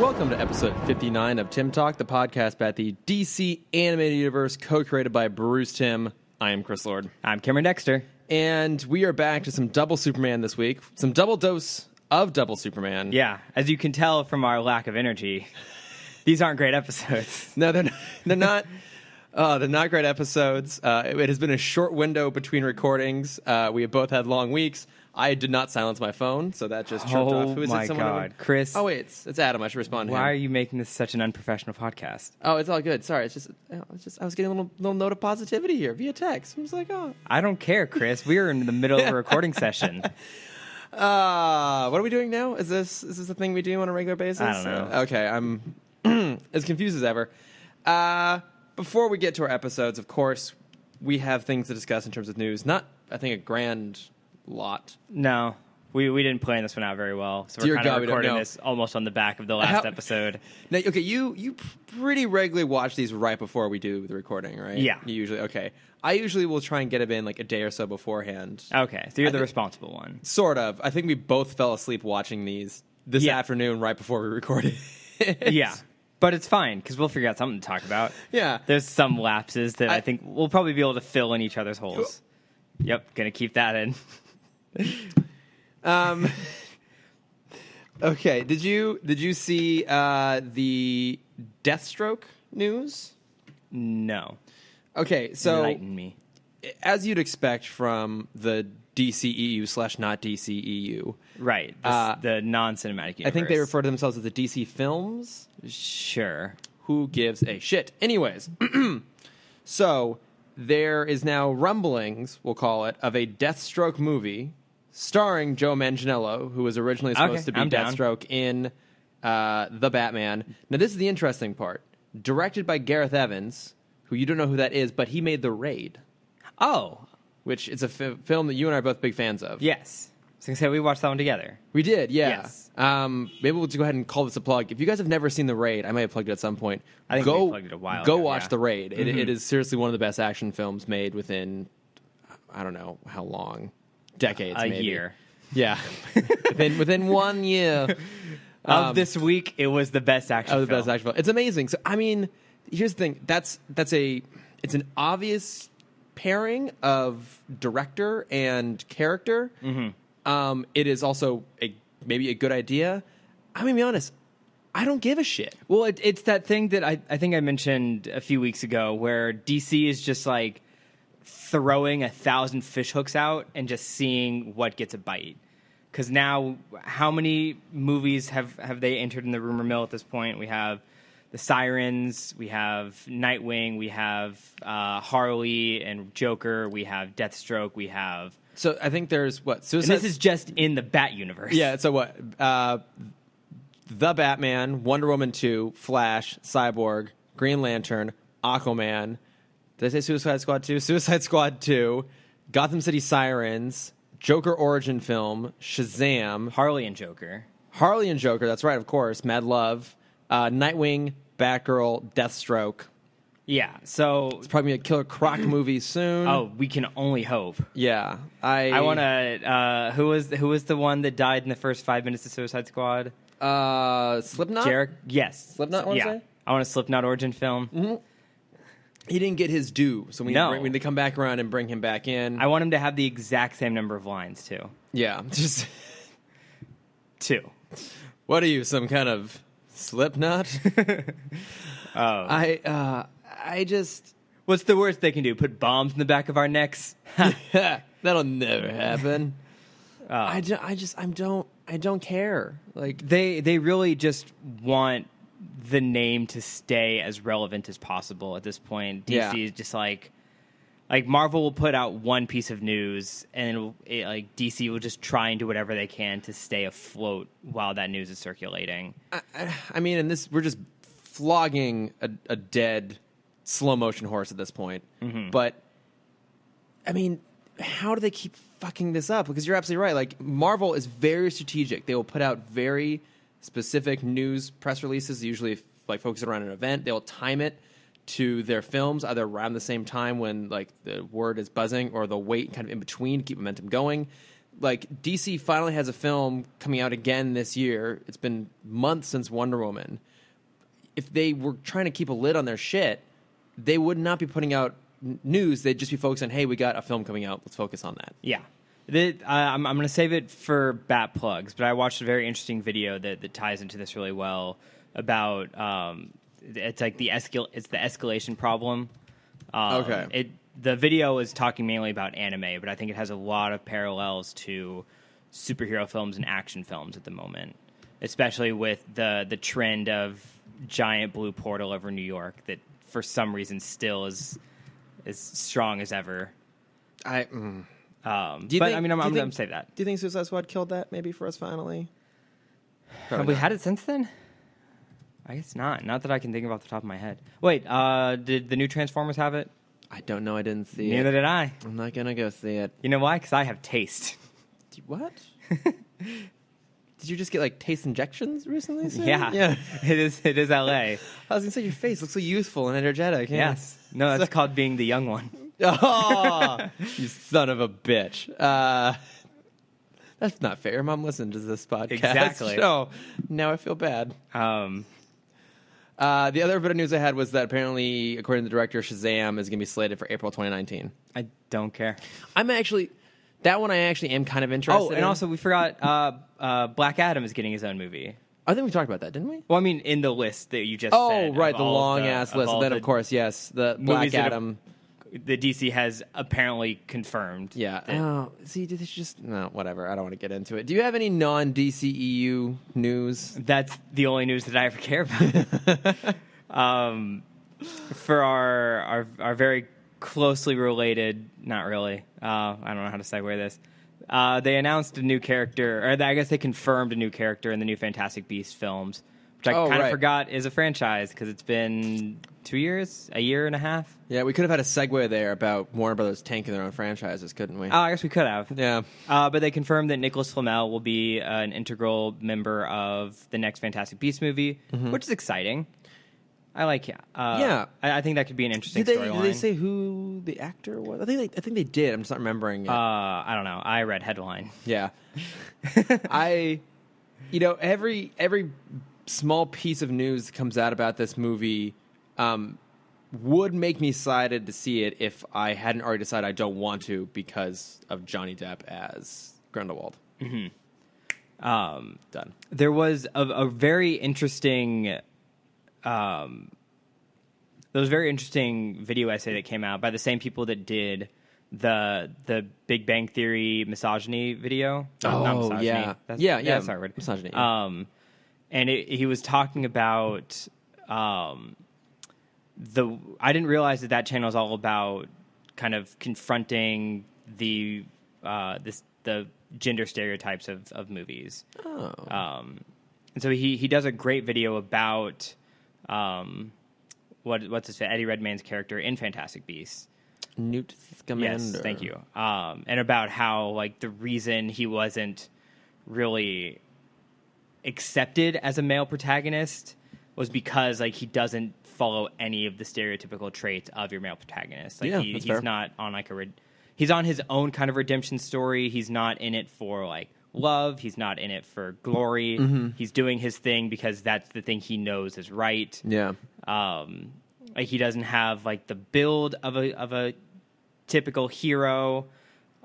Welcome to episode 59 of Timm Talk, the podcast about the DC animated universe co-created by Bruce Timm. I am Chris Lord. I'm Cameron Dexter. And we are back to some double Superman this week. Some double dose of double Superman. Yeah, as you can tell from our lack of energy, these aren't great episodes. No, they're not. They're not great episodes. It has been a short window between recordings. We have both had long weeks. I did not silence my phone, so that just chirped off. Who is my it? Someone God, Chris. Oh, wait, it's Adam. I should respond to him. Why are you making this such an unprofessional podcast? Oh, it's all good. Sorry, it's just I was getting a little note of positivity here via text. I was like, oh. I don't care, Chris. We are in the middle of a recording session. What are we doing now? Is this a thing we do on a regular basis? I don't know. Okay, I'm as confused as ever. Before we get to our episodes, of course, we have things to discuss in terms of news. Not, I think, a grand lot. No, we didn't plan this one out very well, so Dear we're kind God, of we don't recording know. this almost on the back of the last episode. Now, okay, you pretty regularly watch these right before we do the recording, right? Yeah. You usually, okay. I usually will try and get it in like a day or so beforehand. Okay, so you're the responsible one. Sort of. I think we both fell asleep watching these this afternoon right before we recorded. Yeah. But it's fine, because we'll figure out something to talk about. Yeah. There's some lapses that I think we'll probably be able to fill in each other's holes. Yep, gonna keep that in. Okay, did you see the Deathstroke news? No. Okay, so Enlighten me. as you'd expect from the DCEU / not DCEU, Right, the non-cinematic universe. I think they refer to themselves as the DC Films. Sure. Who gives a shit? Anyways, so there is now rumblings, we'll call it, of a Deathstroke movie starring Joe Manganiello, who was originally supposed to be I'm down. Deathstroke in The Batman. Now, this is the interesting part. Directed by Gareth Evans, who you don't know who that is, but he made The Raid, Oh, which is a film that you and I are both big fans of. yes. I was going to say, we watched that one together. We did, yeah. Yes. Maybe we'll just go ahead and call this a plug. If you guys have never seen The Raid, I may have plugged it at some point. I think we plugged it a while Go ago, watch yeah. The Raid. It is seriously one of the best action films made within, I don't know how long, decades A maybe. year. Yeah, within 1 year. Of this week, it was the best action Of the film. best action film. It's amazing. So, I mean, here's the thing. It's an obvious pairing of director and character. Mm-hmm. It is also maybe a good idea. I'm going to be honest. I don't give a shit. Well, it's that thing that I think I mentioned a few weeks ago where DC is just like throwing 1,000 fish hooks out and just seeing what gets a bite. Because now, how many movies have they entered in the rumor mill at this point? We have the Sirens, we have Nightwing, we have Harley and Joker, we have Deathstroke, we have... So I think there's what? And this is just in the Bat universe. Yeah, so what? The Batman, Wonder Woman 2, Flash, Cyborg, Green Lantern, Aquaman. Did I say Suicide Squad 2? Suicide Squad 2, Gotham City Sirens, Joker origin film, Shazam, Harley and Joker. Harley and Joker, that's right, of course, Mad Love, Nightwing, Batgirl, Deathstroke. Yeah, so... It's probably going to be a Killer Croc movie soon. Oh, we can only hope. Yeah. I want to... who was the one that died in the first 5 minutes of Suicide Squad? Slipknot? Yes. Slipknot, I want to Yeah. say? I want a Slipknot origin film. Mm-hmm. He didn't get his due, so when they come back around and bring him back in... I want him to have the exact same number of lines, too. Yeah, just... 2. What are you, some kind of Slipknot? Oh. I just... What's the worst they can do? Put bombs in the back of our necks? That'll never happen. Oh. I don't care. Like, They really just want the name to stay as relevant as possible at this point. DC is just like Marvel will put out one piece of news, and DC will just try and do whatever they can to stay afloat while that news is circulating. I mean, and this, we're just flogging a dead slow motion horse at this point. Mm-hmm. But I mean, how do they keep fucking this up? Because you're absolutely right. Like, Marvel is very strategic. They will put out very specific news press releases, usually like focused around an event. They'll time it to their films either around the same time when like the word is buzzing, or they'll wait kind of in between to keep momentum going. like DC finally has a film coming out again this year. It's been months since Wonder Woman. If they were trying to keep a lid on their shit, they would not be putting out news. They'd just be focused on, hey, we got a film coming out. Let's focus on that. Yeah. I'm going to save it for Bat Plugs, but I watched a very interesting video that ties into this really well about it's like the escalation problem. Okay. The video is talking mainly about anime, but I think it has a lot of parallels to superhero films and action films at the moment, especially with the trend of giant blue portal over New York that for some reason still is as strong as ever. I'm going to say that. Do you think Suicide Squad killed that maybe for us finally? Have we had it since then? I guess not. Not that I can think of off the top of my head. Wait, did the new Transformers have it? I don't know. I didn't see it. Neither did I. I'm not going to go see it. You know why? Because I have taste. What? Did you just get like taste injections recently? Yeah. It is LA. I was going to say, your face looks so youthful and energetic. Yeah. Yes. No, that's called being the young one. Oh, you son of a bitch. That's not fair. Mom listened to this podcast. Exactly. So now I feel bad. The other bit of news I had was that apparently, according to the director, Shazam is going to be slated for April 2019. I don't care. That one I actually am kind of interested in. And also we forgot Black Adam is getting his own movie. I think we talked about that, didn't we? Well, I mean, in the list that you just said. Oh, right, the long-ass list. And then, of course, yes, the Black Adam. The DC has apparently confirmed. Yeah. Oh, see, this just... No, whatever. I don't want to get into it. Do you have any non-DCEU news? That's the only news that I ever care about. For our very closely related... Not really. I don't know how to segue this. They announced a new character, or I guess they confirmed a new character in the new Fantastic Beasts films, which I kind of forgot is a franchise because it's been 2 years, a year and a half. Yeah, we could have had a segue there about Warner Brothers tanking their own franchises, couldn't we? Oh, I guess we could have. Yeah. But they confirmed that Nicholas Flamel will be an integral member of the next Fantastic Beasts movie, which is exciting. I like it. Yeah. I think that could be an interesting storyline. Did they say who the actor was? I think they did. I'm just not remembering it. I don't know. I read headline. Yeah. Every small piece of news that comes out about this movie would make me excited to see it if I hadn't already decided I don't want to because of Johnny Depp as Grindelwald. Done. There was a very interesting... there was a very interesting video essay that came out by the same people that did the Big Bang Theory misogyny video. Not misogyny. Yeah. That's our word. Misogyny. And he was talking about I didn't realize that channel is all about kind of confronting the gender stereotypes of movies. Oh. And so he does a great video about what's his Eddie Redmayne's character in Fantastic Beasts. Newt Scamander. Yes, thank you. And about how like the reason he wasn't really accepted as a male protagonist was because like he doesn't follow any of the stereotypical traits of your male protagonist. Like he's fair. Not on like he's on his own kind of redemption story. He's not in it for like love. He's not in it for glory. He's doing his thing because that's the thing he knows is right. Yeah. Like he doesn't have like the build of a typical hero,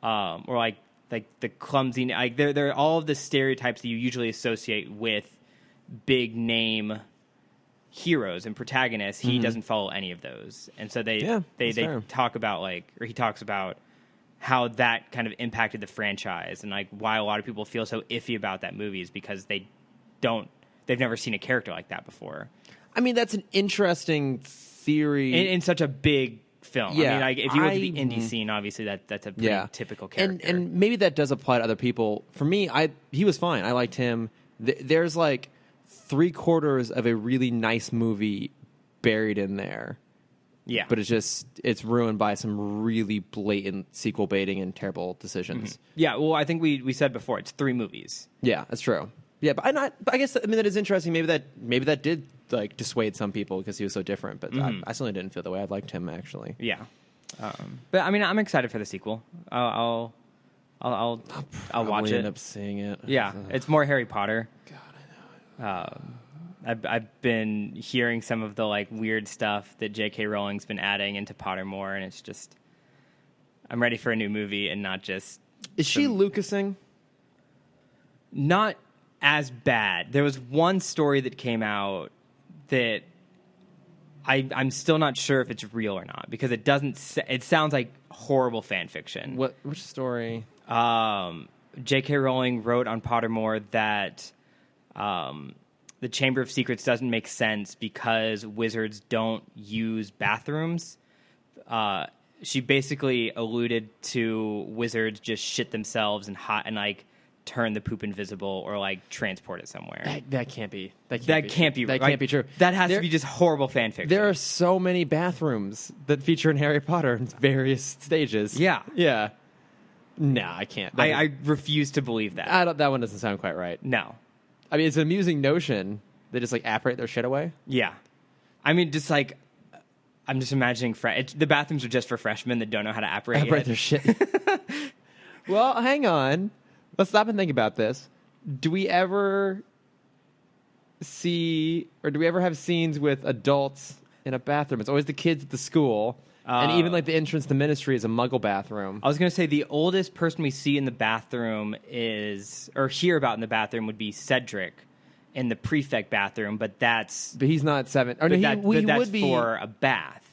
or like the clumsy. Like they're all of the stereotypes that you usually associate with big name heroes and protagonists. He doesn't follow any of those, and so they talk about he talks about how that kind of impacted the franchise and like why a lot of people feel so iffy about that movie is because they've never seen a character like that before. I mean, that's an interesting theory in such a big film. Yeah, I mean, like if you look at the indie scene, obviously that's a pretty typical character. And maybe that does apply to other people. For me, he was fine. I liked him. There's like 3/4 of a really nice movie buried in there. Yeah. But it's ruined by some really blatant sequel baiting and terrible decisions. Yeah, well, I think we said before, it's 3 movies. Yeah, that's true. Yeah, but I guess that is interesting. Maybe that did like dissuade some people because he was so different. But I certainly didn't feel that way. I liked him actually. Yeah, but I mean, I'm excited for the sequel. I'll I'll watch End it. up seeing it. Yeah, it's more Harry Potter. God, I know. I've been hearing some of the like weird stuff that J.K. Rowling's been adding into Pottermore, and it's just I'm ready for a new movie and not just. Is she Lucasing? Not as bad. There was one story that came out that I'm still not sure if it's real or not because it doesn't. It sounds like horrible fan fiction. Which story? J.K. Rowling wrote on Pottermore that the Chamber of Secrets doesn't make sense because wizards don't use bathrooms. She basically alluded to wizards just shit themselves and like turn the poop invisible or like transport it somewhere. That can't be. That can't be. That can't be true. That has to be just horrible fan fiction. There are so many bathrooms that feature in Harry Potter in various stages. Yeah. Yeah. No, I can't. I refuse to believe that. That one doesn't sound quite right. No. I mean, it's an amusing notion. They just like apparate their shit away. Yeah. I mean, just like, I'm just imagining the bathrooms are just for freshmen that don't know how to apparate their shit. Well, hang on. Let's stop and think about this. Do we ever have scenes with adults in a bathroom? It's always the kids at the school. And even like the entrance to Ministry is a Muggle bathroom. I was going to say the oldest person we see in the bathroom or hear about in the bathroom would be Cedric in the prefect bathroom, but he's not 7. Or but no, that's would be for a bath.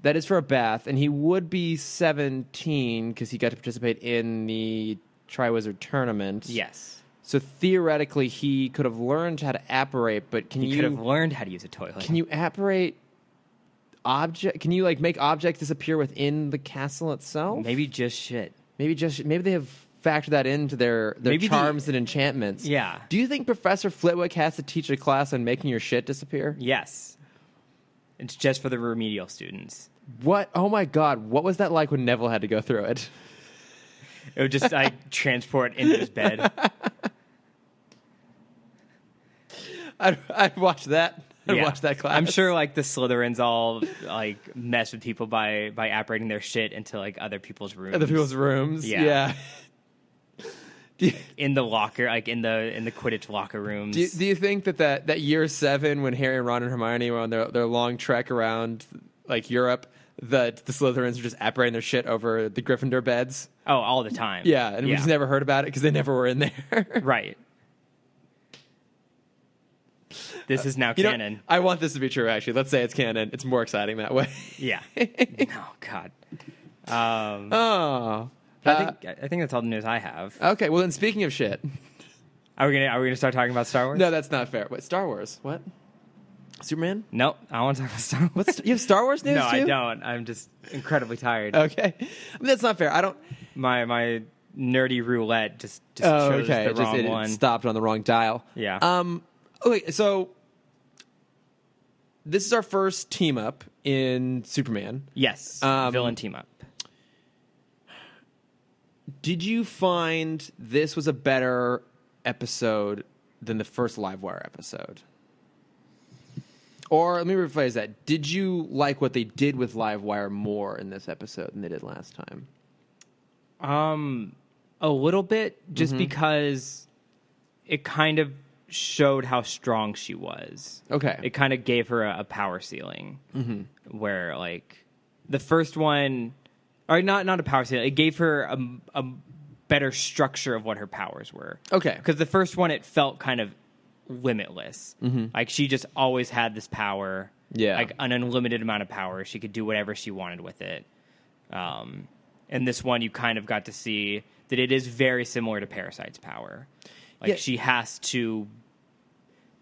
That is for a bath, and he would be 17 because he got to participate in the Triwizard Tournament. Yes. So theoretically, he could have learned how to apparate, but he could have learned how to use a toilet. Can you apparate can you like make objects disappear within the castle itself? Maybe just shit. Maybe they have factored that into their charms and enchantments. Yeah. Do you think Professor Flitwick has to teach a class on making your shit disappear? Yes. It's just for the remedial students. What? Oh my God! What was that like when Neville had to go through it? It would just like transport into his bed. I'd watch that. Watch that class. I'm sure like the Slytherins all like mess with people by apparating their shit into like other people's rooms. Yeah. In the locker, like in the Quidditch locker rooms. Do you think that year 7 when Harry, Ron, and Hermione were on their long trek around like Europe, that the Slytherins were just apparating their shit over the Gryffindor beds? Oh, all the time. Yeah, and we just never heard about it because they never were in there. Right. This is now canon. I want this to be true, actually. Let's say it's canon. It's more exciting that way. Yeah. Oh, God. I think that's all the news I have. Okay, well then, speaking of shit, are we gonna start talking about Star Wars? No, that's not fair. What, Star Wars? What? Superman? Nope, I don't want to talk about Star Wars. You have Star Wars news? No, too? I don't. I'm just incredibly tired. Okay, I mean, that's not fair. I don't. My nerdy roulette just chose the wrong one. It stopped on the wrong dial. Yeah. Okay, so this is our first team up in Superman. Yes. Villain team up. Did you find this was a better episode than the first Livewire episode? Or let me rephrase that. Did you like what they did with Livewire more in this episode than they did last time? A little bit, just because it kind of showed how strong she was. Okay. It kind of gave her a power ceiling, where like the first one, or not a power ceiling. It gave her a better structure of what her powers were. Okay. Because the first one, it felt kind of limitless. Like she just always had this power. Yeah. Like an unlimited amount of power. She could do whatever she wanted with it. And this one, you kind of got to see that it is very similar to Parasite's power. Like she has to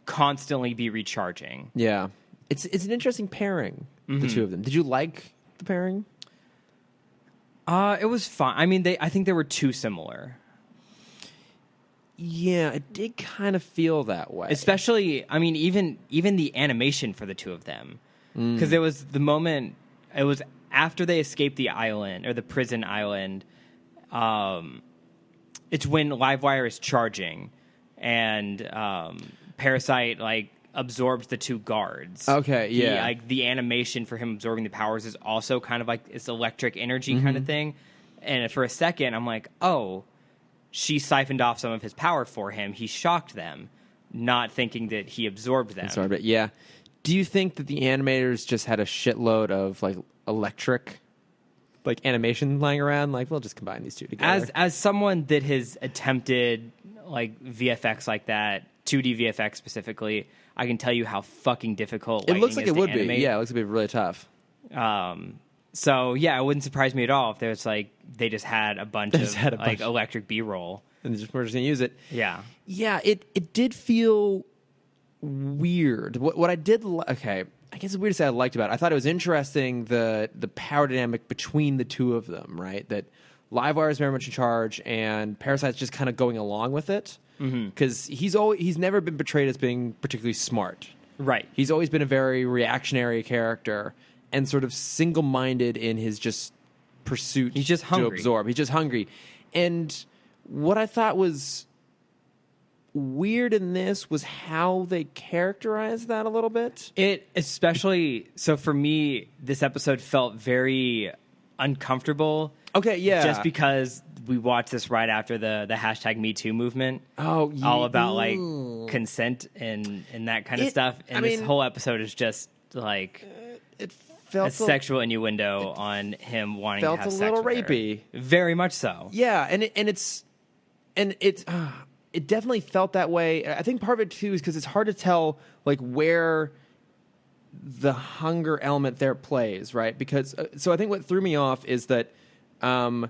constantly be recharging. Yeah. It's an interesting pairing, the two of them. Did you like the pairing? It was fun. I mean, I think they were too similar. Yeah, it did kind of feel that way. Especially, I mean, even the animation for the two of them. Because there was the moment, it was after they escaped the island, or the prison island, it's when Livewire is charging, and Parasite, like, absorbs the two guards. Okay, yeah. The animation for him absorbing the powers is also kind of like this electric energy kind of thing. And for a second, I'm like, oh, she siphoned off some of his power for him. He shocked them, not thinking that he absorbed them. Absorbed it, yeah. Do you think that the animators just had a shitload of like electric, like animation lying around? Like, we'll just combine these two together. As someone that has attempted like VFX like that, 2D VFX specifically, I can tell you how fucking difficult it looks like it would animate. be. Yeah, it looks like it'd be really tough. So yeah, it wouldn't surprise me at all if there's like they just had a bunch of like electric B-roll and we're just gonna use it. Yeah, yeah. It did feel weird. What I did, okay, I guess the weirdest thing I liked about it, I thought it was interesting the power dynamic between the two of them. Right, that Livewire is very much in charge, and Parasite's just kind of going along with it because he's never been portrayed as being particularly smart. Right, he's always been a very reactionary character and sort of single-minded in his just pursuit. He's just hungry to absorb. He's just hungry. And what I thought was weird in this was how they characterized that a little bit. It especially, so for me, this episode felt very uncomfortable. Okay, yeah. Just because we watched this right after the hashtag Me Too movement. Oh, yeah. All about like consent and that kind of stuff. And this whole episode is just like it felt a sexual innuendo on him wanting to have sex with her. Felt a little rapey. Very much so. Yeah, and it definitely felt that way. I think part of it too is because it's hard to tell like where the hunger element there plays, right? Because so I think what threw me off is that Livewire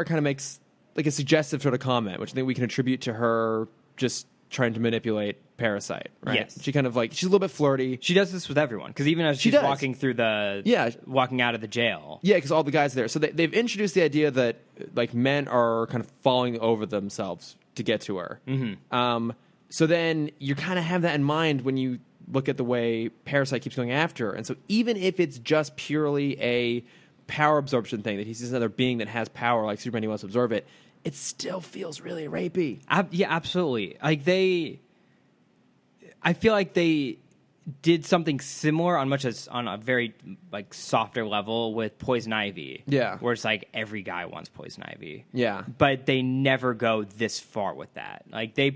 kind of makes like a suggestive sort of comment, which I think we can attribute to her just trying to manipulate Parasite, right? Yes. She kind of like, she's a little bit flirty. She does this with everyone, because even as she's walking through walking out of the jail. Yeah, because all the guys are there. So they've introduced the idea that like men are kind of falling over themselves to get to her. Mm-hmm. So then you kind of have that in mind when you look at the way Parasite keeps going after her. And so even if it's just purely a power absorption thing, that he sees another being that has power like Superman, he wants to absorb it, it still feels really rapey. Yeah, absolutely. Like I feel like they did something similar on a very like softer level with Poison Ivy. Yeah, where it's like every guy wants Poison Ivy. Yeah, but they never go this far with that. Like they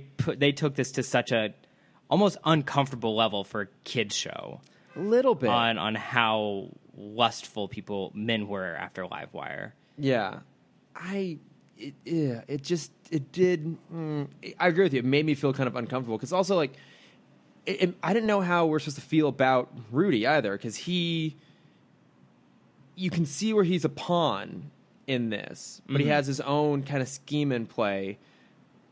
took this to such a almost uncomfortable level for a kids show. A little bit on how lustful men were after Livewire. Yeah, I agree with you. It made me feel kind of uncomfortable because also like I didn't know how we're supposed to feel about Rudy either, because you can see where he's a pawn in this, but he has his own kind of scheme in play,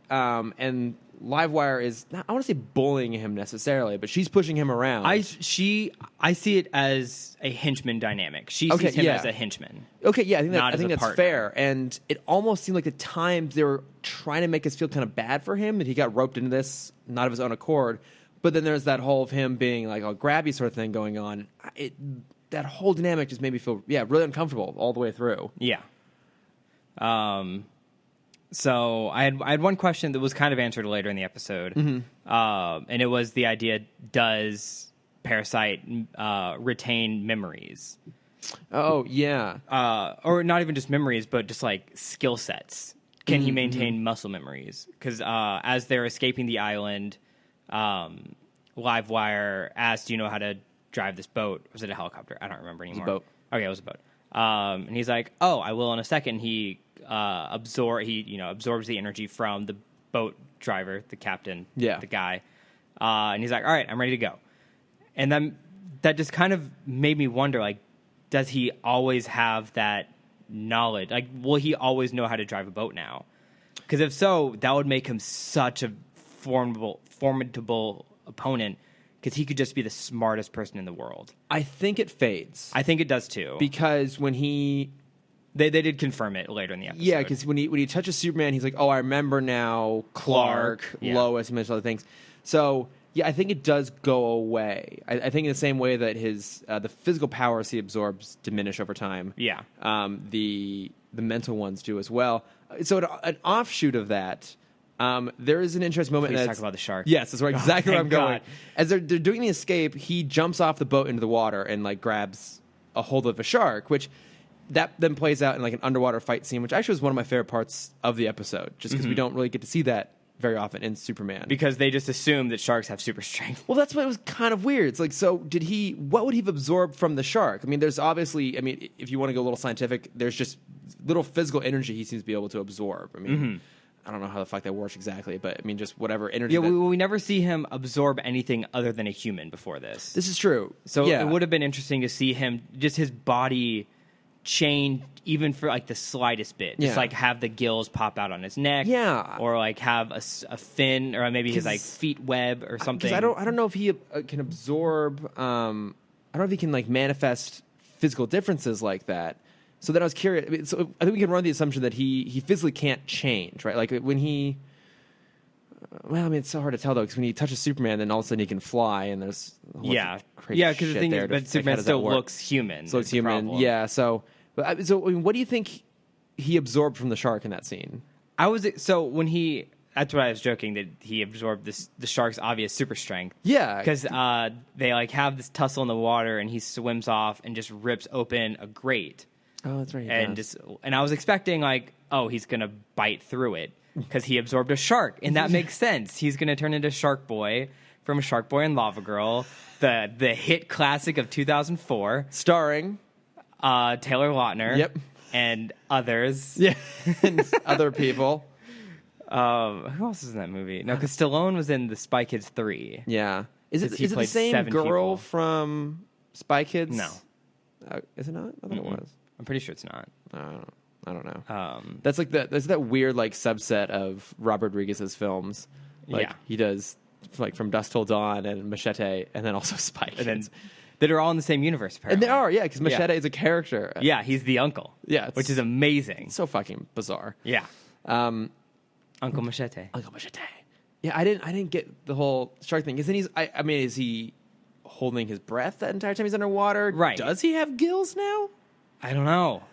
and Livewire is not, I want to say bullying him necessarily, but she's pushing him around. I see it as a henchman dynamic. She sees him as a henchman. Okay, yeah, I think that's partner. fair. And it almost seemed like at times they were trying to make us feel kind of bad for him, that he got roped into this not of his own accord. But then there's that whole of him being like, I'll grab you sort of thing going on. That whole dynamic just made me feel, really uncomfortable all the way through. Yeah. So I had one question that was kind of answered later in the episode. And it was the idea, does Parasite retain memories? Oh, yeah. Or not even just memories, but just like skill sets. Can he maintain muscle memories? Because as they're escaping the island, Livewire asked, do you know how to drive this boat? Was it a helicopter? I don't remember anymore. It was a boat. Okay, it was a boat. And he's like, oh, I will in a second. He absorbs the energy from the boat driver, the captain, the guy. And he's like, all right, I'm ready to go. And then that just kind of made me wonder, like, does he always have that knowledge? Like, will he always know how to drive a boat now? Because if so, that would make him such a formidable opponent, because he could just be the smartest person in the world. I think it fades. I think it does too. Because when they did confirm it later in the episode. Yeah, because when he touches Superman, he's like, oh, I remember now Clark, Lois, and other things. So, yeah, I think it does go away. I think in the same way that his the physical powers he absorbs diminish over time. Yeah. The mental ones do as well. So an offshoot of that, there is an interesting moment. Please talk about the shark. Yes, that's right, exactly where I'm going. As they're doing the escape, he jumps off the boat into the water and like grabs a hold of a shark, which that then plays out in like an underwater fight scene, which actually was one of my favorite parts of the episode, just because we don't really get to see that very often in Superman. Because they just assume that sharks have super strength. Well, that's what was kind of weird. It's like, so what would he have absorbed from the shark? I mean, there's obviously, if you want to go a little scientific, there's just little physical energy he seems to be able to absorb. I mean, I don't know how the fuck that works exactly, but I mean, just whatever energy. Yeah, we never see him absorb anything other than a human before this. This is true. So it would have been interesting to see him, just his body change even for like the slightest bit. Just like have the gills pop out on his neck. Yeah. Or like have a fin, or maybe his like feet web or something. Because I don't know if he can absorb, I don't know if he can like manifest physical differences like that. So then I was curious. I mean, so I think we can run the assumption that he physically can't change, right? Like when he, well, I mean, it's so hard to tell though, because when he touches Superman, then all of a sudden he can fly, and there's crazy because the thing is, but Superman still looks human. So looks human, yeah. So I mean, what do you think he absorbed from the shark in that scene? That's what I was joking, that he absorbed the shark's obvious super strength. Yeah, because they like have this tussle in the water, and he swims off and just rips open a grate. Oh, that's right. And I was expecting like, oh, he's gonna bite through it because he absorbed a shark, and that makes sense. He's gonna turn into Shark Boy from Shark Boy and Lava Girl, the hit classic of 2004, starring Taylor Lautner. Yep, and others. Yeah, and other people. Who else is in that movie? No, because Stallone was in the Spy Kids 3. Yeah, is it the same girl from Spy Kids? No, is it not? I thought it was. I'm pretty sure it's not. I don't know. That's like that's that weird like subset of Robert Rodriguez's films. Like, he does like From Dusk Till Dawn and Machete, and then also Spy Kids. That are all in the same universe, apparently. And they are, yeah, because Machete is a character. Yeah, he's the uncle. Yeah, which is amazing. So fucking bizarre. Yeah. Uncle Machete. Uncle Machete. Yeah, I didn't get the whole shark thing. Isn't is he holding his breath that entire time he's underwater? Right. Does he have gills now? I don't know.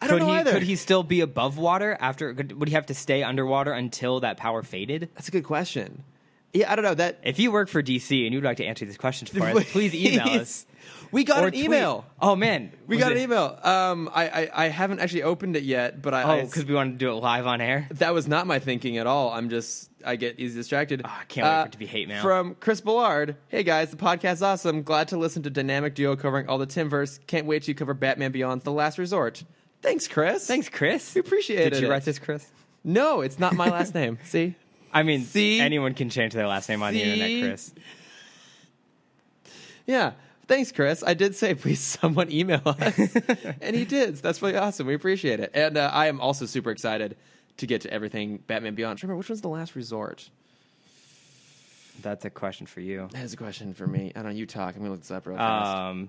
I don't know either. Could he still be above water after? Would he have to stay underwater until that power faded? That's a good question. Yeah, I don't know. If you work for DC and you'd like to answer these questions for us, please email us. We got an email. Oh man, we got an email. I haven't actually opened it yet, but because we wanted to do it live on air. That was not my thinking at all. I get easily distracted. I can't wait for it to be hate mail. From Chris Ballard. Hey guys, the podcast's awesome. Glad to listen to Dynamic Duo covering all the Timmverse. Can't wait to cover Batman Beyond's The Last Resort. Thanks, Chris. We appreciate it. Did you write this, Chris? No, it's not my last name. See? I mean, anyone can change their last name on the internet, Chris. Yeah. Thanks, Chris. I did say, please, someone email us. And he did. That's really awesome. We appreciate it. And I am also super excited to get to everything Batman Beyond. Remember, which one's The Last Resort? That's a question for you. That is a question for me. I don't know. You talk. I'm going to look this up real fast.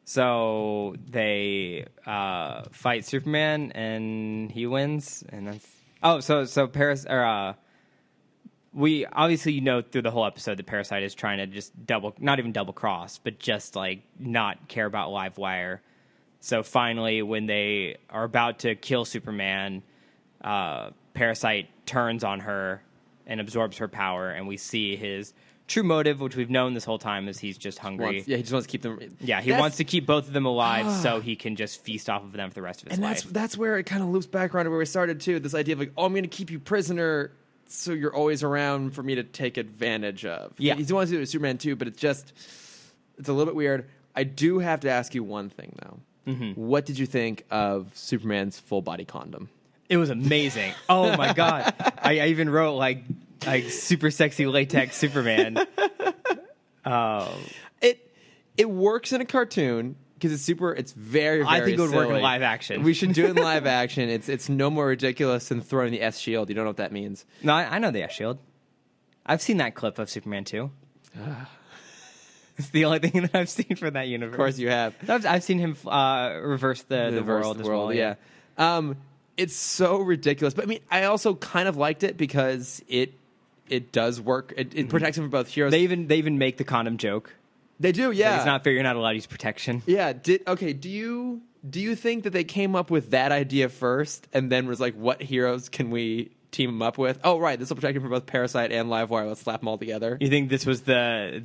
So they fight Superman, and he wins. And that's... So Paris... we obviously through the whole episode that Parasite is trying to just not even double cross, but just like not care about Livewire. So finally, when they are about to kill Superman, Parasite turns on her and absorbs her power, and we see his true motive, which we've known this whole time, is he's just hungry. He just wants to keep them. Yeah, he wants to keep both of them alive so he can just feast off of them for the rest of his life. And that's where it kind of loops back around to where we started too. This idea of like, I'm going to keep you prisoner, so you're always around for me to take advantage of. Yeah. He wants to do it with Superman too, but it's a little bit weird. I do have to ask you one thing though. Mm-hmm. What did you think of Superman's full body condom? It was amazing. Oh my God. I even wrote like super sexy latex Superman. It works in a cartoon. Because it's very, very I think it would silly. work in live action. We should do it in live action. It's no more ridiculous than throwing the S shield. You don't know what that means. No, I know the S shield. I've seen that clip of Superman 2. It's the only thing that I've seen for that universe. Of course you have. I've seen him reverse the world as well. Yeah. It's so ridiculous. But I mean, I also kind of liked it because it does work. It protects him from both heroes. They even make the condom joke. They do, yeah. He's not figuring out allowed to use protection. Yeah. Do you think that they came up with that idea first and then was like, what heroes can we team him up with. Oh, right, this will protect him from both Parasite and Livewire. Let's slap them all together. You think this was the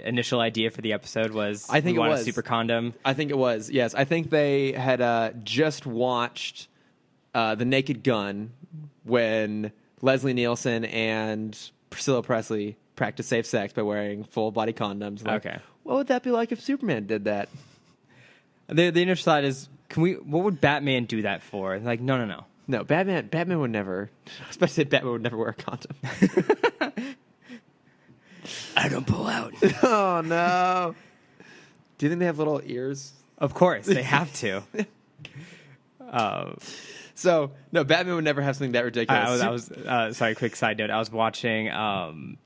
initial idea for the episode? I think we want it was a super condom. I think it was. Yes, I think they had just watched The Naked Gun when Leslie Nielsen and Priscilla Presley practice safe sex by wearing full body condoms. Like, Okay. what would that be like if Superman did that? The initial thought is, what would Batman do that for? Like, no. No, Batman would never. Especially Batman would never wear a condom. I don't pull out. Oh no! Do you think they have little ears? Of course, they have to. So no, Batman would never have something that ridiculous. I was sorry. Quick side note: I was watching Too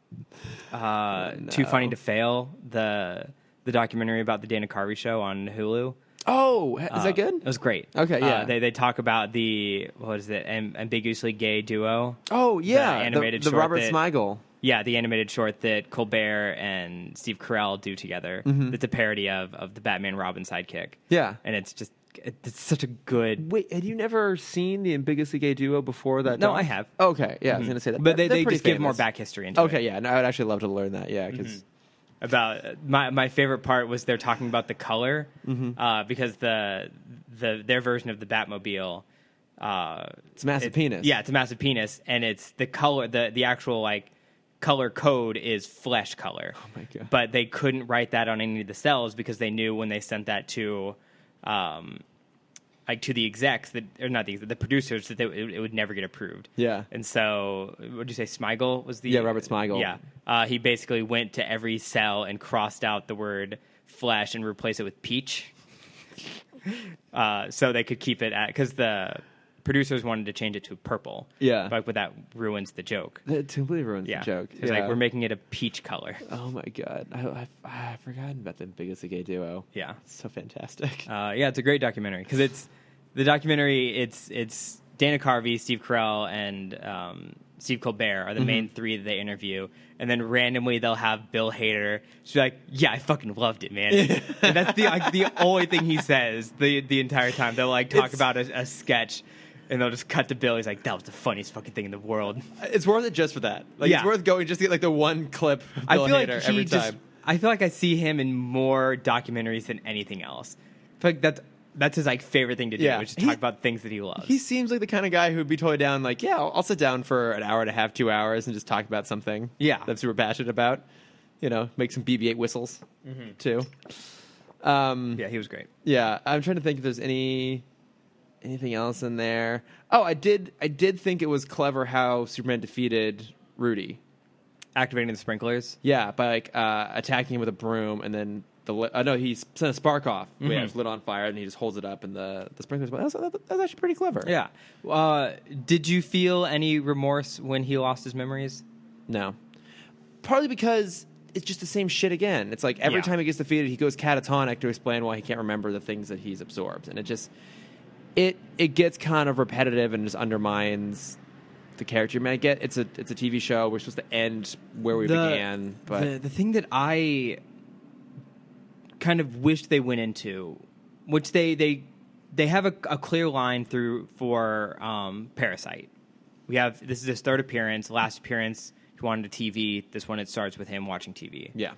Funny to Fail, the documentary about the Dana Carvey show on Hulu. Oh, is that good? It was great. Okay, yeah. They talk about the ambiguously gay duo. Oh yeah, the animated the short Robert that- Smigel. Yeah, the animated short that Colbert and Steve Carell do together. It's a parody of the Batman Robin sidekick. Yeah, And it's such a good. Wait, had you never seen the ambiguously gay duo before that? No, doc? I have. Okay, yeah, I was going to say that. But they They're pretty just give more famous. back history into it. Okay, yeah, no, I would actually love to learn that. Yeah, because About my favorite part was they're talking about the color because their version of the Batmobile. it's a massive penis. Yeah, it's a massive penis, and it's the color. The actual like color code is flesh color. Oh my God. But they couldn't write that on any of the cells because they knew when they sent that to to the execs the producers that it would never get approved. Yeah. And so, what did you say? Smigel was the Robert Smigel. Yeah. He basically went to every cell and crossed out the word flesh and replaced it with peach. So they could keep it because the producers wanted to change it to purple. Yeah. But that ruins the joke. That completely ruins Yeah. the joke. It's like, we're making it a peach color. Oh my God, I've forgotten about the ambiguously gay duo. Yeah. It's so fantastic. Yeah, it's a great documentary because it's Dana Carvey, Steve Carell, and Steve Colbert are the main three that they interview, and then randomly they'll have Bill Hader. She's like, "Yeah, I fucking loved it, man." And that's the only thing he says the entire time. They'll like talk about a sketch. And they'll just cut to Bill. He's like, "That was the funniest fucking thing in the world." It's worth it just for that. Like, Yeah. It's worth going just to get like the one clip of Bill Hader every time. I feel like I see him in more documentaries than anything else. I feel like that's his like favorite thing to do, Yeah. which is talk about things that he loves. He seems like the kind of guy who would be totally down. Like, yeah, I'll sit down for an hour and a half, 2 hours, and just talk about something. Yeah. that I'm super passionate about. You know, make some BB-8 whistles too. Yeah, he was great. Yeah, I'm trying to think if there's anything else in there. Oh, I did think it was clever how Superman defeated Rudy. Activating the sprinklers. Yeah, by like attacking him with a broom, and then he sent a spark off. Yeah, it's lit on fire, and he just holds it up, and the sprinklers. That's actually pretty clever. Yeah. Did you feel any remorse when he lost his memories? No, partly because it's just the same shit again. It's like every time he gets defeated, he goes catatonic to explain why he can't remember the things that he's absorbed, and it just it gets kind of repetitive and just undermines the character. I mean, I get it's a TV show. We're supposed to end where we began, but the thing that I kind of wished they went into, which they have a clear line through for Parasite. This is his third appearance. Last appearance, he wanted a TV. This one, it starts with him watching TV. Yeah.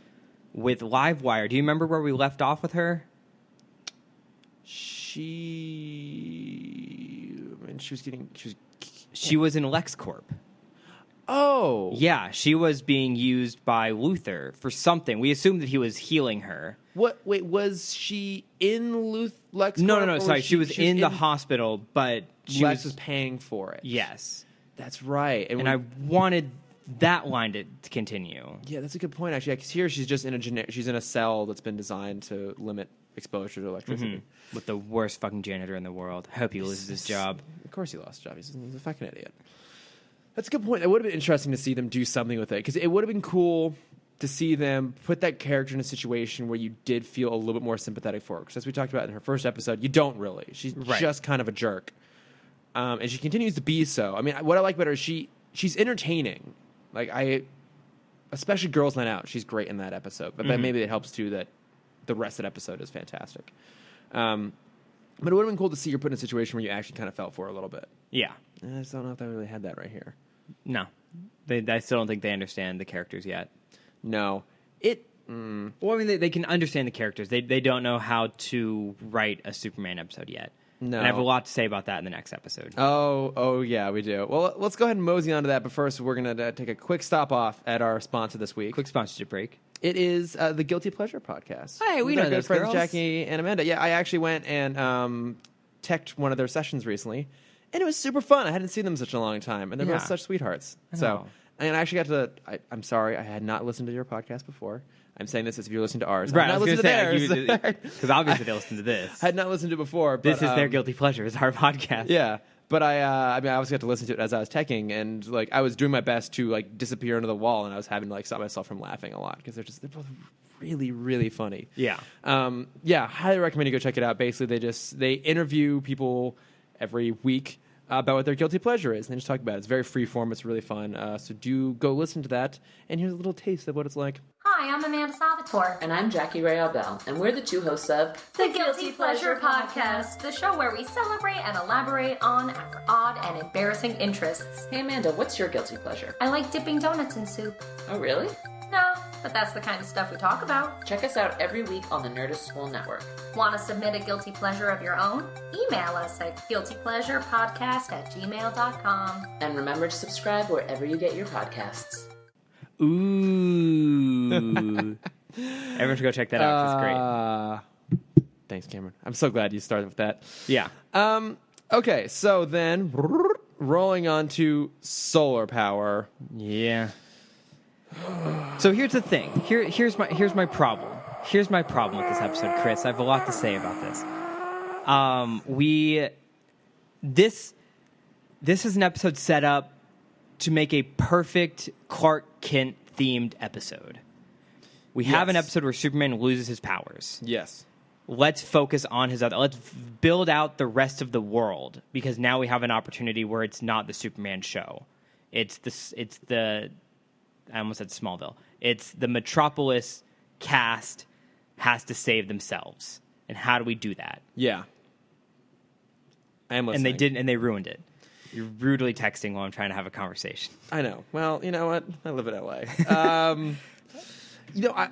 With Livewire, do you remember where we left off with her? She was in LexCorp. Oh. Yeah, she was being used by Luthor for something. We assumed that he was healing her. What? Wait, was she in LexCorp? No. Sorry, she was in the hospital, but Lex was paying for it. Yes, that's right. And I wanted that line to continue. Yeah, that's a good point. Actually, because here she's just she's in a cell that's been designed to limit exposure to electricity. With the worst fucking janitor in the world. I hope he loses his job. Of course he lost his job. He's a fucking idiot. That's a good point. It would have been interesting to see them do something with it, because it would have been cool to see them put that character in a situation where you did feel a little bit more sympathetic for her. Because as we talked about in her first episode, you don't really. She's just kind of a jerk. And she continues to be so. I mean, what I like about her is she's entertaining. Like, especially Girls Night Out, she's great in that episode. But then maybe it helps too that the rest of the episode is fantastic. But it would have been cool to see her put in a situation where you actually kind of felt for her a little bit. Yeah. I just don't know if I really had that right here. No. I still don't think they understand the characters yet. No. Well, I mean, they can understand the characters. They don't know how to write a Superman episode yet. No. And I have a lot to say about that in the next episode. Oh, yeah, we do. Well, let's go ahead and mosey on to that. But first, we're going to take a quick stop off at our sponsor this week. Quick sponsorship break. It is the Guilty Pleasure podcast. Hey, we with know our good those friends girls. Jackie and Amanda. Yeah, I actually went and teched one of their sessions recently, and it was super fun. I hadn't seen them in such a long time, and they're both such sweethearts. know. And I actually got to. I'm sorry, I had not listened to your podcast before. I'm saying this as if you're listening to ours. Right, I had not listened to theirs. Because obviously they listen to this. I had not listened to it before. But, This is their guilty pleasure. It's our podcast. Yeah. But I obviously got to listen to it as I was teching, and like I was doing my best to like disappear into the wall, and I was having to like stop myself from laughing a lot because they're both really, really funny. Yeah. Highly recommend you go check it out. Basically, they interview people every week about what their guilty pleasure is, and they just talk about it. It's very free form. It's really fun. So do go listen to that, and here's a little taste of what it's like. Hi, I'm Amanda Salvatore. And I'm Jackie Ray Bell, and we're the two hosts of The Guilty Pleasure Podcast, the show where we celebrate and elaborate on our odd and embarrassing interests. Hey Amanda, what's your guilty pleasure? I like dipping donuts in soup. Oh really? No, but that's the kind of stuff we talk about. Check us out every week on the Nerdist School Network. Want to submit a guilty pleasure of your own? Email us at guiltypleasurepodcast@gmail.com. And remember to subscribe wherever you get your podcasts. Ooh. Everyone should go check that out. It's great. Thanks, Cameron. I'm so glad you started with that. Yeah. Okay, so then rolling on to solar power. Yeah. So here's the thing. Here's my problem. Here's my problem with this episode, Chris. I have a lot to say about this. This is an episode set up to make a perfect Clark Kent themed episode. We have an episode where Superman loses his powers. Yes. Let's focus on his other. Let's build out the rest of the world, because now we have an opportunity where it's not the Superman show. It's the I almost said Smallville. It's the Metropolis cast has to save themselves. And how do we do that? Yeah. I am listening. And they didn't, and they ruined it. You're rudely texting while I'm trying to have a conversation. I know. Well, you know what? I live in LA. I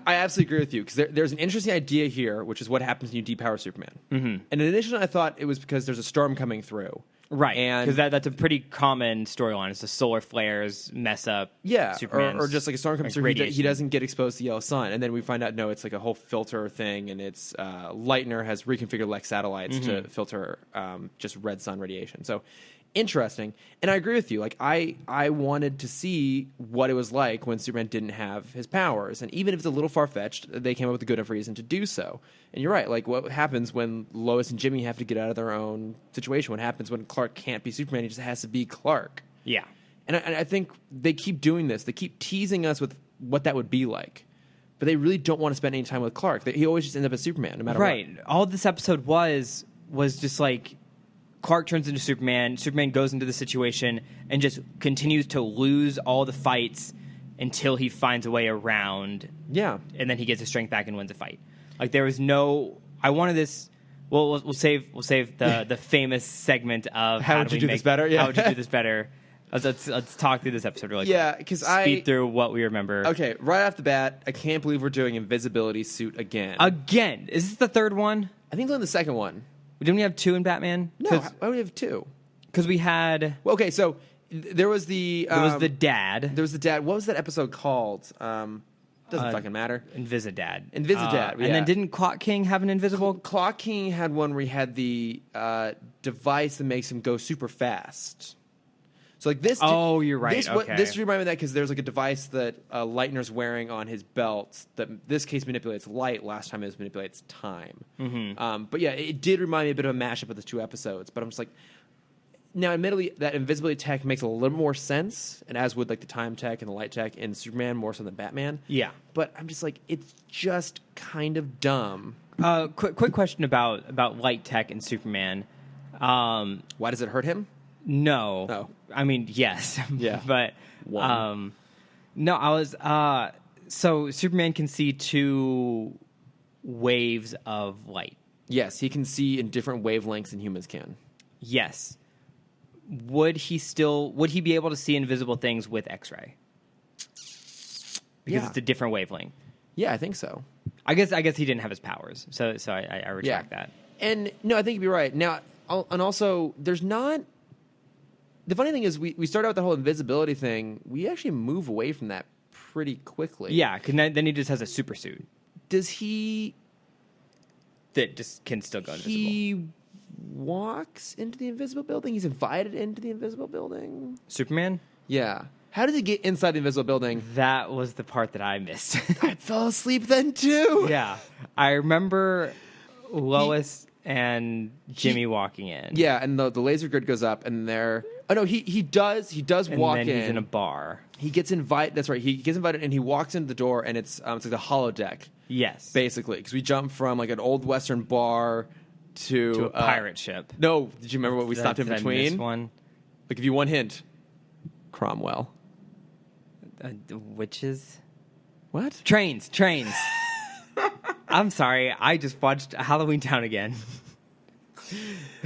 absolutely agree with you, because there's an interesting idea here, which is what happens when you depower Superman. Mm-hmm. And initially I thought it was because there's a storm coming through. Right, and because that's a pretty common storyline. It's the solar flares mess up. Superman's or just like a storm comes through, he doesn't get exposed to the yellow sun, and then we find out no, it's like a whole filter thing, and it's Lytener has reconfigured Lex satellites to filter just red sun radiation. So interesting, and I agree with you. Like I wanted to see what it was like when Superman didn't have his powers, and even if it's a little far fetched, they came up with a good enough reason to do so. And you're right. Like, what happens when Lois and Jimmy have to get out of their own situation? What happens when Clark can't be Superman? He just has to be Clark. Yeah. And I think they keep doing this. They keep teasing us with what that would be like. But they really don't want to spend any time with Clark. He always just ends up as Superman, no matter what. Right. All this episode was just like Clark turns into Superman. Superman goes into the situation and just continues to lose all the fights until he finds a way around. Yeah. And then he gets his strength back and wins a fight. Like, there was no. I wanted this. Well, we'll save the famous segment of how would you do this better? Yeah. How would you do this better? Let's talk through this episode really quick. Yeah, because speed through what we remember. Okay, right off the bat, I can't believe we're doing invisibility suit again. Again, is this the third one? I think it's only the second one. Didn't we have two in Batman? No, why would we have two? Because we had. Well, okay, so there was the. There was the dad. There was the dad. What was that episode called? Doesn't fucking matter. Invisidad. Invisidad, yeah. And then didn't Clock King have an invisible? Clock King had one where he had the device that makes him go super fast. So like this. Oh, you're right. This reminded me of that because there's like a device that Lytener's wearing on his belt that in this case manipulates light. Last time it manipulates time. Mm-hmm. But yeah, it did remind me a bit of a mashup of the two episodes. But I'm just like, now admittedly that invisibility tech makes a little more sense, and as would like the time tech and the light tech in Superman more so than Batman. Yeah. But I'm just like, it's just kind of dumb. Quick question about light tech in Superman. Why does it hurt him? No. Oh. I mean, yes. Yeah. But no, I was so Superman can see two waves of light. Yes, he can see in different wavelengths than humans can. Yes. Would he be able to see invisible things with X-ray? Because it's a different wavelength. Yeah, I think so. I guess he didn't have his powers, so I retract that. And no, I think you'd be right. Now, and also, there's not. The funny thing is, we start out with the whole invisibility thing. We actually move away from that pretty quickly. Yeah, because then he just has a super suit. Does he? That just can still go invisible. He walks into the invisible building. He's invited into the invisible building. Superman? Yeah. How does he get inside the invisible building? That was the part that I missed. I fell asleep then too. Yeah, I remember Lois and Jimmy walking in. Yeah, and the laser grid goes up, and they're. Oh no, he does and walk then in. He's in a bar. He gets invited. That's right. He gets invited, and he walks into the door, and it's like the holodeck. Yes, basically, because we jump from like an old Western bar to a pirate ship. No, did you remember what we stopped in between? I miss one? I'll give you one hint. Cromwell. Witches? What? Trains. I'm sorry. I just watched Halloween Town again.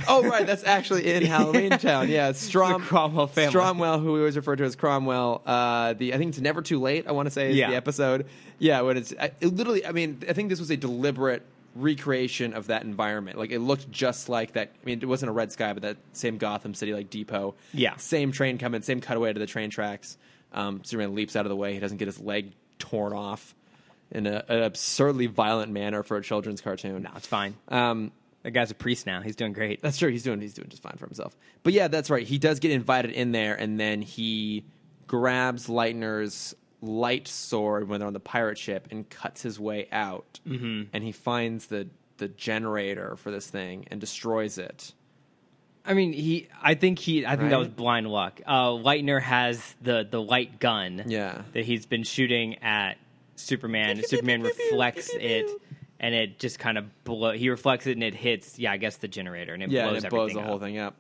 Oh, right. That's actually in Halloween Town. Yeah, The Cromwell family. Stromwell, who we always refer to as Cromwell. I think it's Never Too Late, I want to say, is the episode. Yeah, when it literally, I mean, I think this was a deliberate recreation of that environment. Like, it looked just like that. I mean, it wasn't a red sky, but that same Gotham City, like, depot. Yeah. Same train coming, same cutaway to the train tracks. Superman leaps out of the way. He doesn't get his leg torn off in an absurdly violent manner for a children's cartoon. No, it's fine. That guy's a priest now. He's doing great. That's true. He's doing just fine for himself. But yeah, that's right. He does get invited in there, and then he grabs Lytener's light sword when they're on the pirate ship and cuts his way out. Mm-hmm. And he finds the generator for this thing and destroys it. I mean, I think that was blind luck. Lytener has the light gun. Yeah. That he's been shooting at Superman. And Superman reflects it. And it just kind of he reflects it, and it hits, I guess, the generator, and it blows everything up. blows the whole thing up.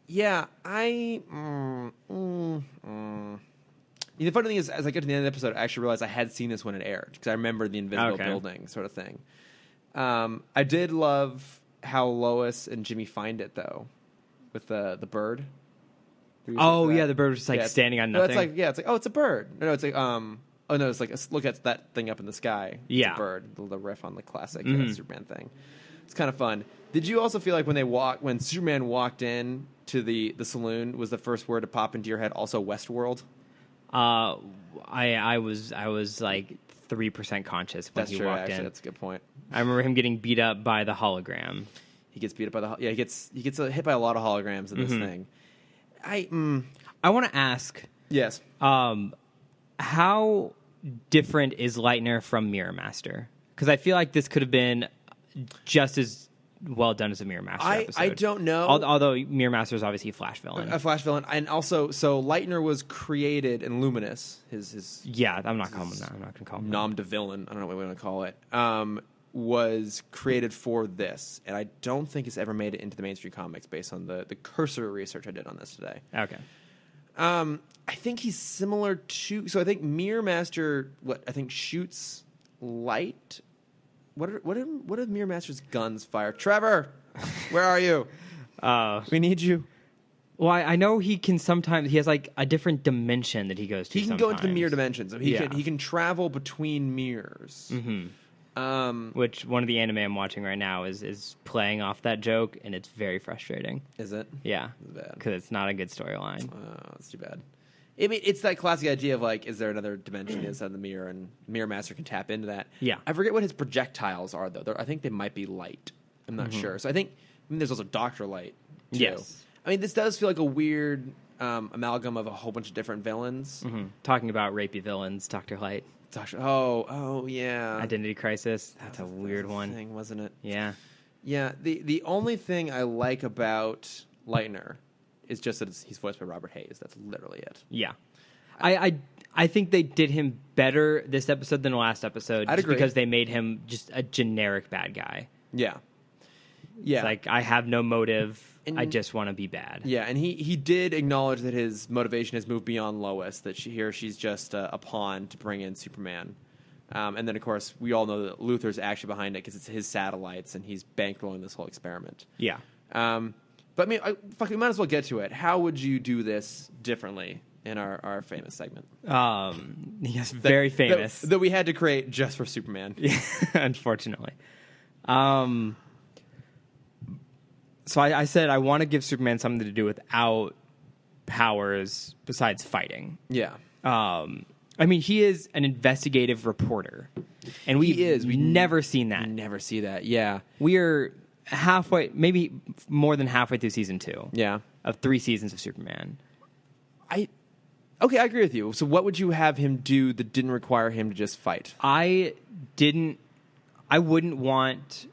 Yeah, The funny thing is, as I get to the end of the episode, I actually realized I had seen this when it aired, because I remember the invisible building sort of thing. I did love how Lois and Jimmy find it, though, with the bird. Oh, yeah, the bird was just, standing on nothing. No, it's like, oh, it's a bird. No, it's like, oh, no, it's like, look at that thing up in the sky. It's a bird. The riff on the classic Superman thing. It's kind of fun. Did you also feel like when Superman walked in to the saloon, was the first word to pop into your head also Westworld? I was like 3% conscious when he walked in. That's a good point. I remember him getting beat up by the hologram. He gets beat up by he gets hit by a lot of holograms in this thing. I want to ask. Yes. How different is Lytener from Mirror Master? Because I feel like this could have been just as well done as a Mirror Master episode. I don't know. Although Mirror Master is obviously a Flash villain. A Flash villain. And also, so Lytener was created in Luminous. His I'm not calling him that. I'm not going to call him nom de villain. I don't know what we want to call it. Was created for this. And I don't think it's ever made it into the mainstream comics based on the cursory research I did on this today. Okay. I think he's similar to. So I think Mirror Master, shoots light. What do Mirror Master's guns fire? Trevor, where are you? We need you. Well, I know he can sometimes. He has like a different dimension that he goes to. He can go into the mirror dimension, so he can travel between mirrors. Mm-hmm. Which one of the anime I'm watching right now is playing off that joke, and it's very frustrating. Is it? Yeah, because it's not a good storyline. Oh, that's too bad. I mean, it's that classic idea of like, is there another dimension inside the mirror, and Mirror Master can tap into that. Yeah, I forget what his projectiles are though. I think they might be light. I'm not sure. So I think there's also Dr. Light too. Yes. I mean, this does feel like a weird amalgam of a whole bunch of different villains. Mm-hmm. Talking about rapey villains, Dr. Light. Oh, yeah. Identity Crisis. That's a weird one. Thing, wasn't it? Yeah. Yeah. The only thing I like about Lytener is just that he's voiced by Robert Hayes. That's literally it. Yeah. I think they did him better this episode than the last episode. I'd agree. Because they made him just a generic bad guy. Yeah. Yeah. It's like, I have no motive. I just want to be bad. Yeah, and he did acknowledge that his motivation has moved beyond Lois, that she's just a pawn to bring in Superman. And then, of course, we all know that Luthor's actually behind it because it's his satellites, and he's bankrolling this whole experiment. Yeah. But I mean, we might as well get to it. How would you do this differently in our famous segment? Yes, very famous. That we had to create just for Superman. Yeah, unfortunately. So I said I want to give Superman something to do without powers besides fighting. Yeah. I mean, he is an investigative reporter, and we never seen that. Never see that. Yeah. We're halfway, maybe more than halfway through season 2. Yeah. Of 3 seasons of Superman. Okay, I agree with you. So what would you have him do that didn't require him to just fight? I wouldn't want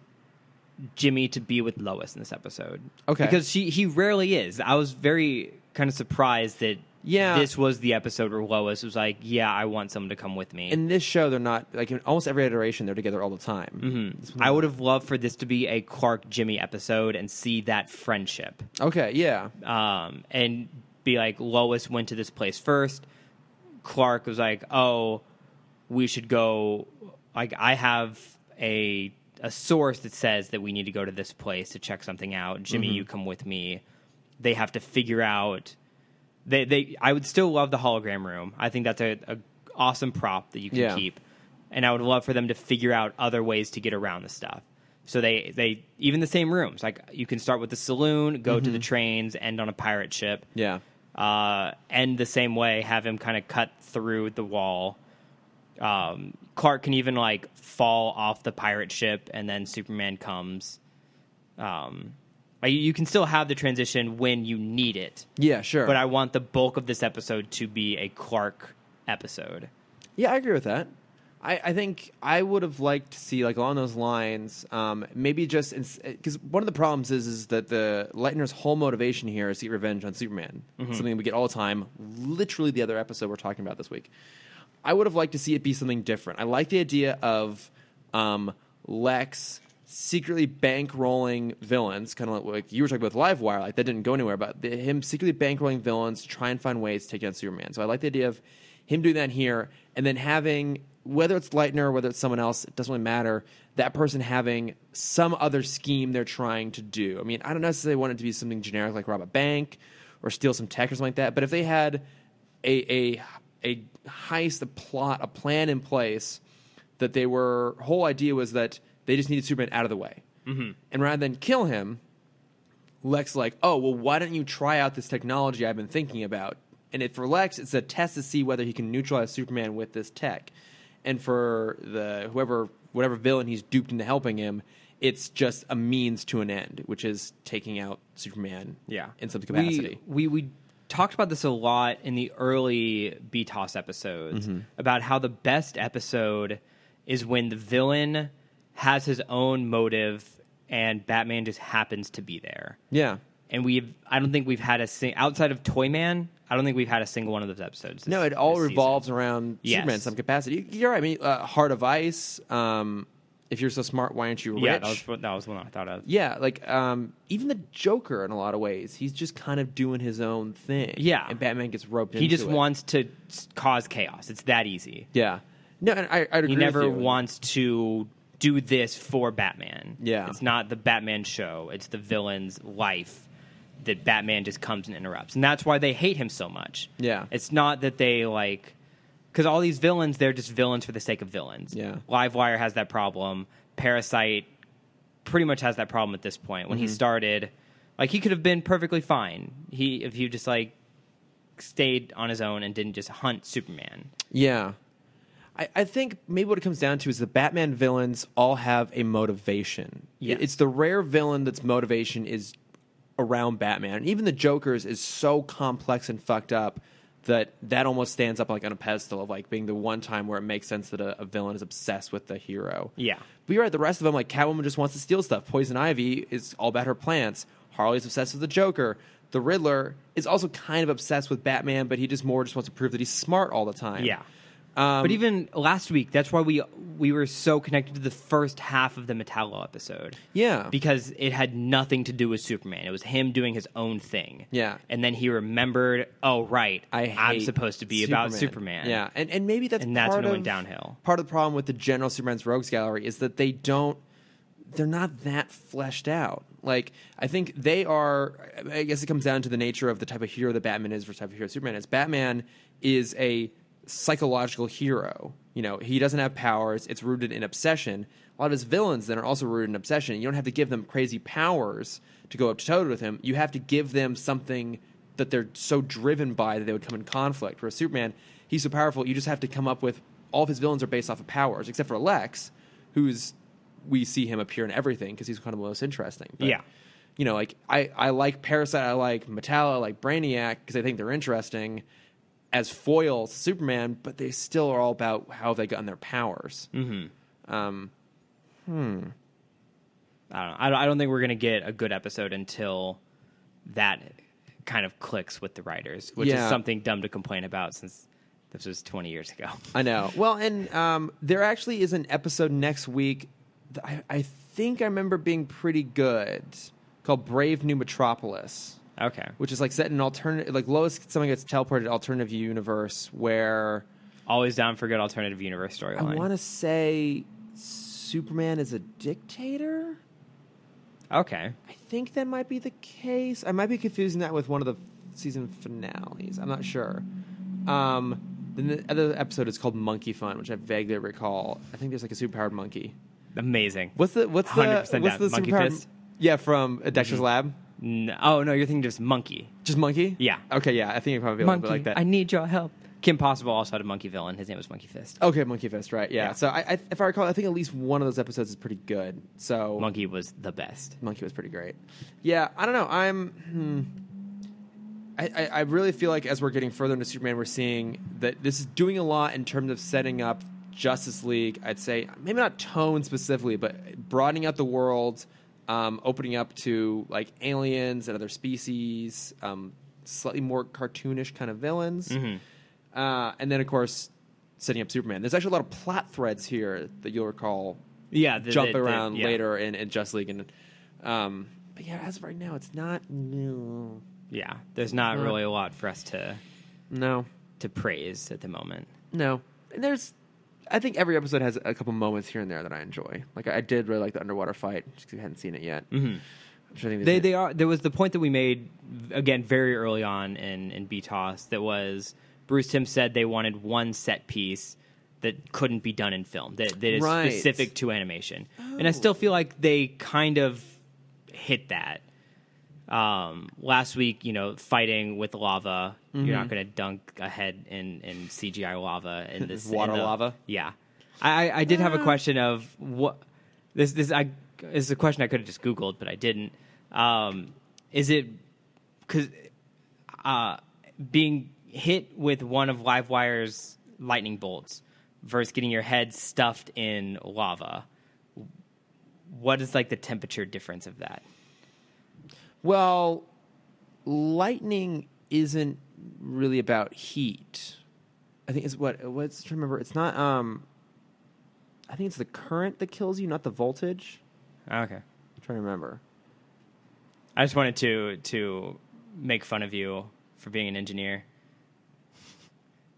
Jimmy to be with Lois in this episode. Okay. Because he rarely is. I was very kind of surprised that this was the episode where Lois was like, yeah, I want someone to come with me. In this show, they're not, like, in almost every iteration, they're together all the time. Mm-hmm. I would have loved for this to be a Clark-Jimmy episode and see that friendship. Okay, yeah. And be like, Lois went to this place first. Clark was like, oh, we should go. Like, I have a source that says that we need to go to this place to check something out. Jimmy, you come with me. They have to figure out. I would still love the hologram room. I think that's a awesome prop that you can keep. And I would love for them to figure out other ways to get around the stuff. So they even the same rooms. Like, you can start with the saloon, go to the trains, end on a pirate ship. Yeah. End the same way, have him kind of cut through the wall. Clark can even, like, fall off the pirate ship, and then Superman comes. You can still have the transition when you need it. Yeah, sure. But I want the bulk of this episode to be a Clark episode. Yeah, I agree with that. I think I would have liked to see, like, along those lines, maybe just because one of the problems is that the Lytener's whole motivation here is to get revenge on Superman. Something we get all the time. Literally, the other episode we're talking about this week. I would have liked to see it be something different. I like the idea of Lex secretly bankrolling villains, kind of like you were talking about with Livewire. Like, that didn't go anywhere, but him secretly bankrolling villains to try and find ways to take down Superman. So I like the idea of him doing that here, and then having, whether it's Lytener or whether it's someone else, it doesn't really matter, that person having some other scheme they're trying to do. I mean, I don't necessarily want it to be something generic like rob a bank or steal some tech or something like that, but if they had a heist, a plot, a plan in place that whole idea was that they just needed Superman out of the way. And rather than kill him, Lex like, oh, well, why don't you try out this technology I've been thinking about? And for Lex, it's a test to see whether he can neutralize Superman with this tech. And for whatever villain he's duped into helping him, it's just a means to an end, which is taking out Superman in some capacity. We talked about this a lot in the early BTAS episodes about how the best episode is when the villain has his own motive and Batman just happens to be there. Yeah. And I don't think we've had outside of Toyman, I don't think we've had a single one of those episodes. No, it all revolves around Superman in some capacity. You're right. I mean, Heart of Ice. If you're so smart, why aren't you rich? Yeah, that was one I thought of. Yeah, like even the Joker in a lot of ways, he's just kind of doing his own thing. Yeah. And Batman gets roped into it. He just wants to cause chaos. It's that easy. Yeah. No, and I agree with you. He never wants to do this for Batman. Yeah. It's not the Batman show. It's the villain's life that Batman just comes and interrupts. And that's why they hate him so much. Yeah. It's not that they, like... Because all these villains, they're just villains for the sake of villains. Yeah. Livewire has that problem. Parasite pretty much has that problem at this point. When he started, like, he could have been perfectly fine. If he just, like, stayed on his own and didn't just hunt Superman. Yeah. I think maybe what it comes down to is the Batman villains all have a motivation. Yes. It's the rare villain that's motivation is around Batman. And even the Joker's is so complex and fucked up that almost stands up like on a pedestal of like being the one time where it makes sense that a villain is obsessed with the hero. Yeah. But you're right, the rest of them, like Catwoman just wants to steal stuff. Poison Ivy is all about her plants. Harley's obsessed with the Joker. The Riddler is also kind of obsessed with Batman, but he just wants to prove that he's smart all the time. Yeah. But even last week, that's why we were so connected to the first half of the Metallo episode. Yeah. Because it had nothing to do with Superman. It was him doing his own thing. Yeah. And then he remembered, oh, right, I'm hate supposed to be about Superman. Yeah. And maybe that's when it went downhill. Part of the problem with the general Superman's Rogues Gallery is that they're not that fleshed out. Like, I think they are, I guess it comes down to the nature of the type of hero that Batman is versus the type of hero Superman is. Batman is a psychological hero. You know, he doesn't have powers. It's rooted in obsession. A lot of his villains then are also rooted in obsession. You don't have to give them crazy powers to go up to toe with him. You have to give them something that they're so driven by that they would come in conflict. Whereas Superman, he's so powerful, you just have to come up with, all of his villains are based off of powers, except for Lex, we see him appear in everything because he's kind of the most interesting. But, yeah. You know, like, I like Parasite, I like Metallo, I like Brainiac because I think they're interesting as foils to Superman, but they still are all about how they gotten their powers. Mm-hmm. I don't think we're going to get a good episode until that kind of clicks with the writers, which is something dumb to complain about since this was 20 years ago. I know. Well, and there actually is an episode next week that I think I remember being pretty good called Brave New Metropolis. Okay. Which is like set in an alternative, like Lois someone gets teleported alternative universe where... Always down for a good alternative universe storyline. I want to say Superman is a dictator? Okay. I think that might be the case. I might be confusing that with one of the season finales. I'm not sure. Then the other episode is called Monkey Fun, which I vaguely recall. I think there's like a superpowered monkey. Amazing. What's the 100% down. Monkey Fist? Yeah, from Dexter's Lab. Oh, no, you're thinking just Monkey. Just Monkey? Yeah. Okay, yeah. I think you're probably a little bit like that. I need your help. Kim Possible also had a monkey villain. His name was Monkey Fist. Okay, Monkey Fist, right. Yeah. So if I recall, I think at least one of those episodes is pretty good. So Monkey was the best. Monkey was pretty great. Yeah, I don't know. I really feel like as we're getting further into Superman, we're seeing that this is doing a lot in terms of setting up Justice League. I'd say maybe not tone specifically, but broadening out the world, opening up to like aliens and other species, slightly more cartoonish kind of villains, and then of course setting up Superman. There's actually a lot of plot threads here that you'll recall. Yeah, jump around later in Justice League, and but yeah, as of right now, it's not new. Yeah, there's not really a lot for us to praise at the moment. No, and I think every episode has a couple moments here and there that I enjoy. Like I did really like the underwater fight, just because I hadn't seen it yet. Mm-hmm. They are. There was the point that we made again very early on in BTOS that was Bruce Timm said they wanted one set piece that couldn't be done in film that is specific to animation, and I still feel like they kind of hit that. Last week, fighting with lava, you're not going to dunk a head in CGI lava in this lava. Yeah, I did have a question of what this is a question I could have just Googled, but I didn't. Is it because being hit with one of Livewire's lightning bolts versus getting your head stuffed in lava? What is like the temperature difference of that? Well, lightning isn't really about heat. I think it's what's trying to remember. It's not. I think it's the current that kills you, not the voltage. Okay, I'm trying to remember. I just wanted to make fun of you for being an engineer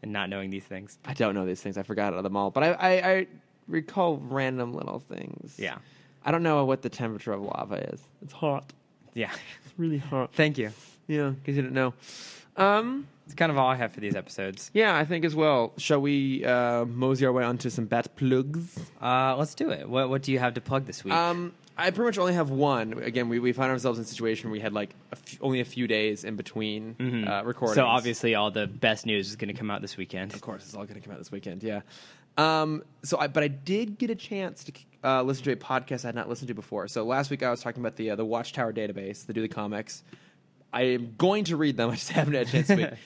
and not knowing these things. I don't know these things. I forgot them all, but I recall random little things. Yeah, I don't know what the temperature of lava is. It's hot. Yeah. It's really hot. Thank you. Yeah, because you didn't know. It's kind of all I have for these episodes. Yeah, I think as well. Shall we mosey our way onto some bat plugs? Let's do it. What do you have to plug this week? I pretty much only have one. Again, we found ourselves in a situation where we had like only a few days in between recordings. So obviously all the best news is going to come out this weekend. Of course, it's all going to come out this weekend, yeah. But I did get a chance to listen to a podcast I had not listened to before. So last week I was talking about the Watchtower database, they do the comics. I am going to read them. I just haven't had a chance to read.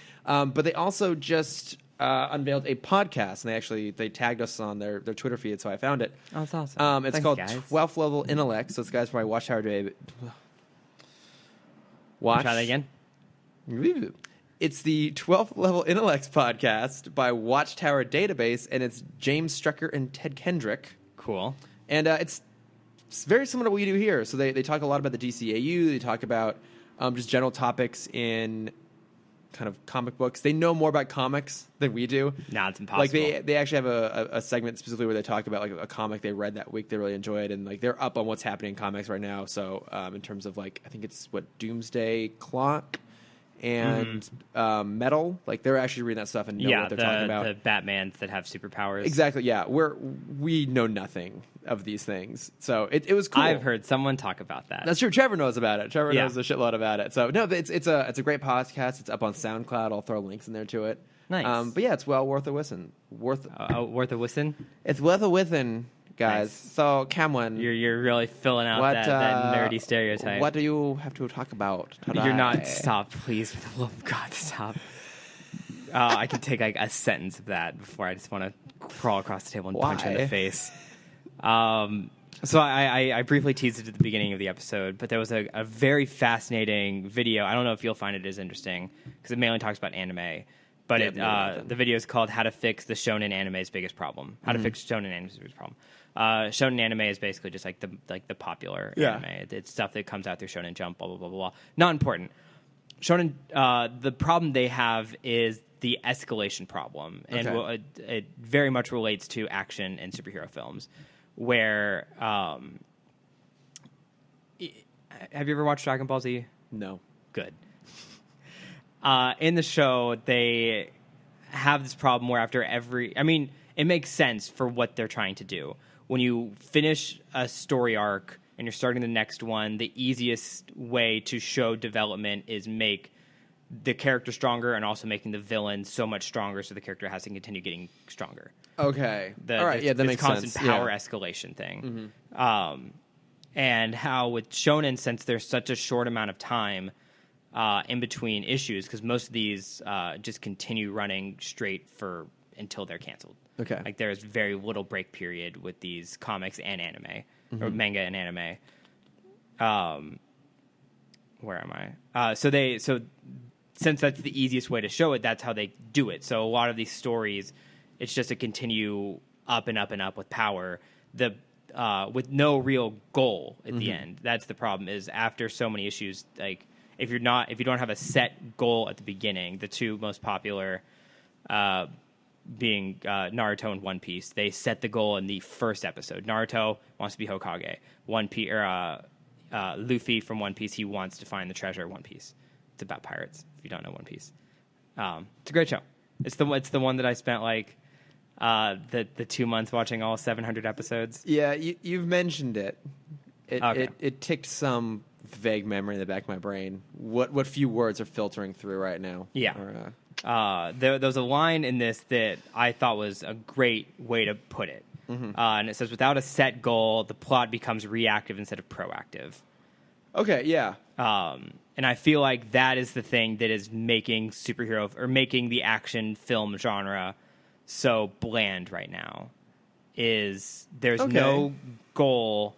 But they also just unveiled a podcast, and they tagged us on their Twitter feed, so I found it. Oh, that's awesome. It's called 12th Level Intellect. So it's guys from my Watchtower database. Try that again. It's the 12th Level Intellects podcast by Watchtower Database, and it's James Strecker and Ted Kendrick. Cool. And it's very similar to what we do here. So they talk a lot about the DCAU. They talk about just general topics in kind of comic books. They know more about comics than we do. Nah, it's impossible. Like they actually have a segment specifically where they talk about like a comic they read that week they really enjoyed, and like they're up on what's happening in comics right now. So in terms of like I think it's Doomsday Clock and Metal, like they're actually reading that stuff and know what they're talking about. The Batmans that have superpowers. Exactly. Yeah, we know nothing of these things, so it was cool. I've heard someone talk about that. That's true. Trevor knows about it. Trevor knows a shitload about it. So no, it's a great podcast. It's up on SoundCloud. I'll throw links in there to it. Nice. But yeah, it's well worth a listen. Worth a listen. It's worth a listen, guys. Nice. So Cameron, You're really filling out that nerdy stereotype. What do you have to talk about today? You're not. Stop, please. For the love of God, stop. I can take like a sentence of that before I just want to crawl across the table and punch you in the face. So I briefly teased it at the beginning of the episode, but there was a very fascinating video. I don't know if you'll find it as interesting because it mainly talks about anime. But the video is called "How to Fix the Shonen Anime's Biggest Problem." How to fix Shonen Anime's biggest problem. Shonen anime is basically just like the popular anime. It's stuff that comes out through Shonen Jump. Blah blah blah blah. Not important. Shonen. The problem they have is the escalation problem, and it very much relates to action and superhero films. Where have you ever watched Dragon Ball Z? No. Good. In the show, they have this problem where after it makes sense for what they're trying to do. When you finish a story arc and you're starting the next one, the easiest way to show development is make the character stronger and also making the villain so much stronger so the character has to continue getting stronger. Okay. All right. Yeah, that makes sense. Constant power escalation thing. Mm-hmm. And how with Shonen, since there's such a short amount of time in between issues, because most of these just continue running straight until they're canceled. Okay. Like there's very little break period with these comics and anime, or manga and anime. Where am I? So since that's the easiest way to show it, that's how they do it. So a lot of these stories, it's just to continue up and up and up with power, with no real goal at the end. That's the problem. Is after so many issues, like if you don't have a set goal at the beginning, the two most popular being Naruto and One Piece, they set the goal in the first episode. Naruto wants to be Hokage. Luffy from One Piece, he wants to find the treasure of One Piece. It's about pirates. If you don't know One Piece, it's a great show. It's the one that I spent like the 2 months watching all 700 episodes. Yeah, you've mentioned it. Okay. It ticked some vague memory in the back of my brain. What few words are filtering through right now? Yeah. There was a line in this that I thought was a great way to put it. And it says, without a set goal, the plot becomes reactive instead of proactive. Okay, yeah. And I feel like that is the thing that is making making the action film genre so bland right now. Is there's no goal.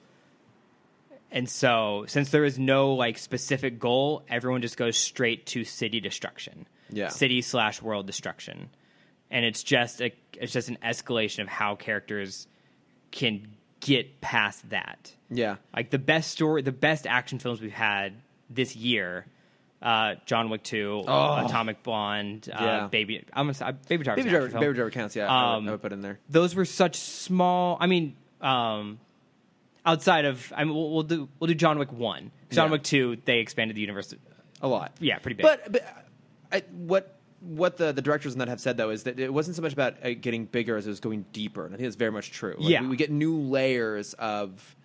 And so, since there is no like specific goal, everyone just goes straight to city destruction. Yeah. City/world destruction. And it's just an escalation of how characters can get past that. Yeah. Like the best action films we've had this year, John Wick 2, Atomic Blonde, Baby Driver. Baby Driver counts, yeah. I would put in there. Those were such small, outside of, we'll do John Wick 1. John Wick 2, they expanded the universe a lot. Yeah, pretty big. But what the directors on that have said, though, is that it wasn't so much about getting bigger as it was going deeper. And I think that's very much true. Like, we get new layers of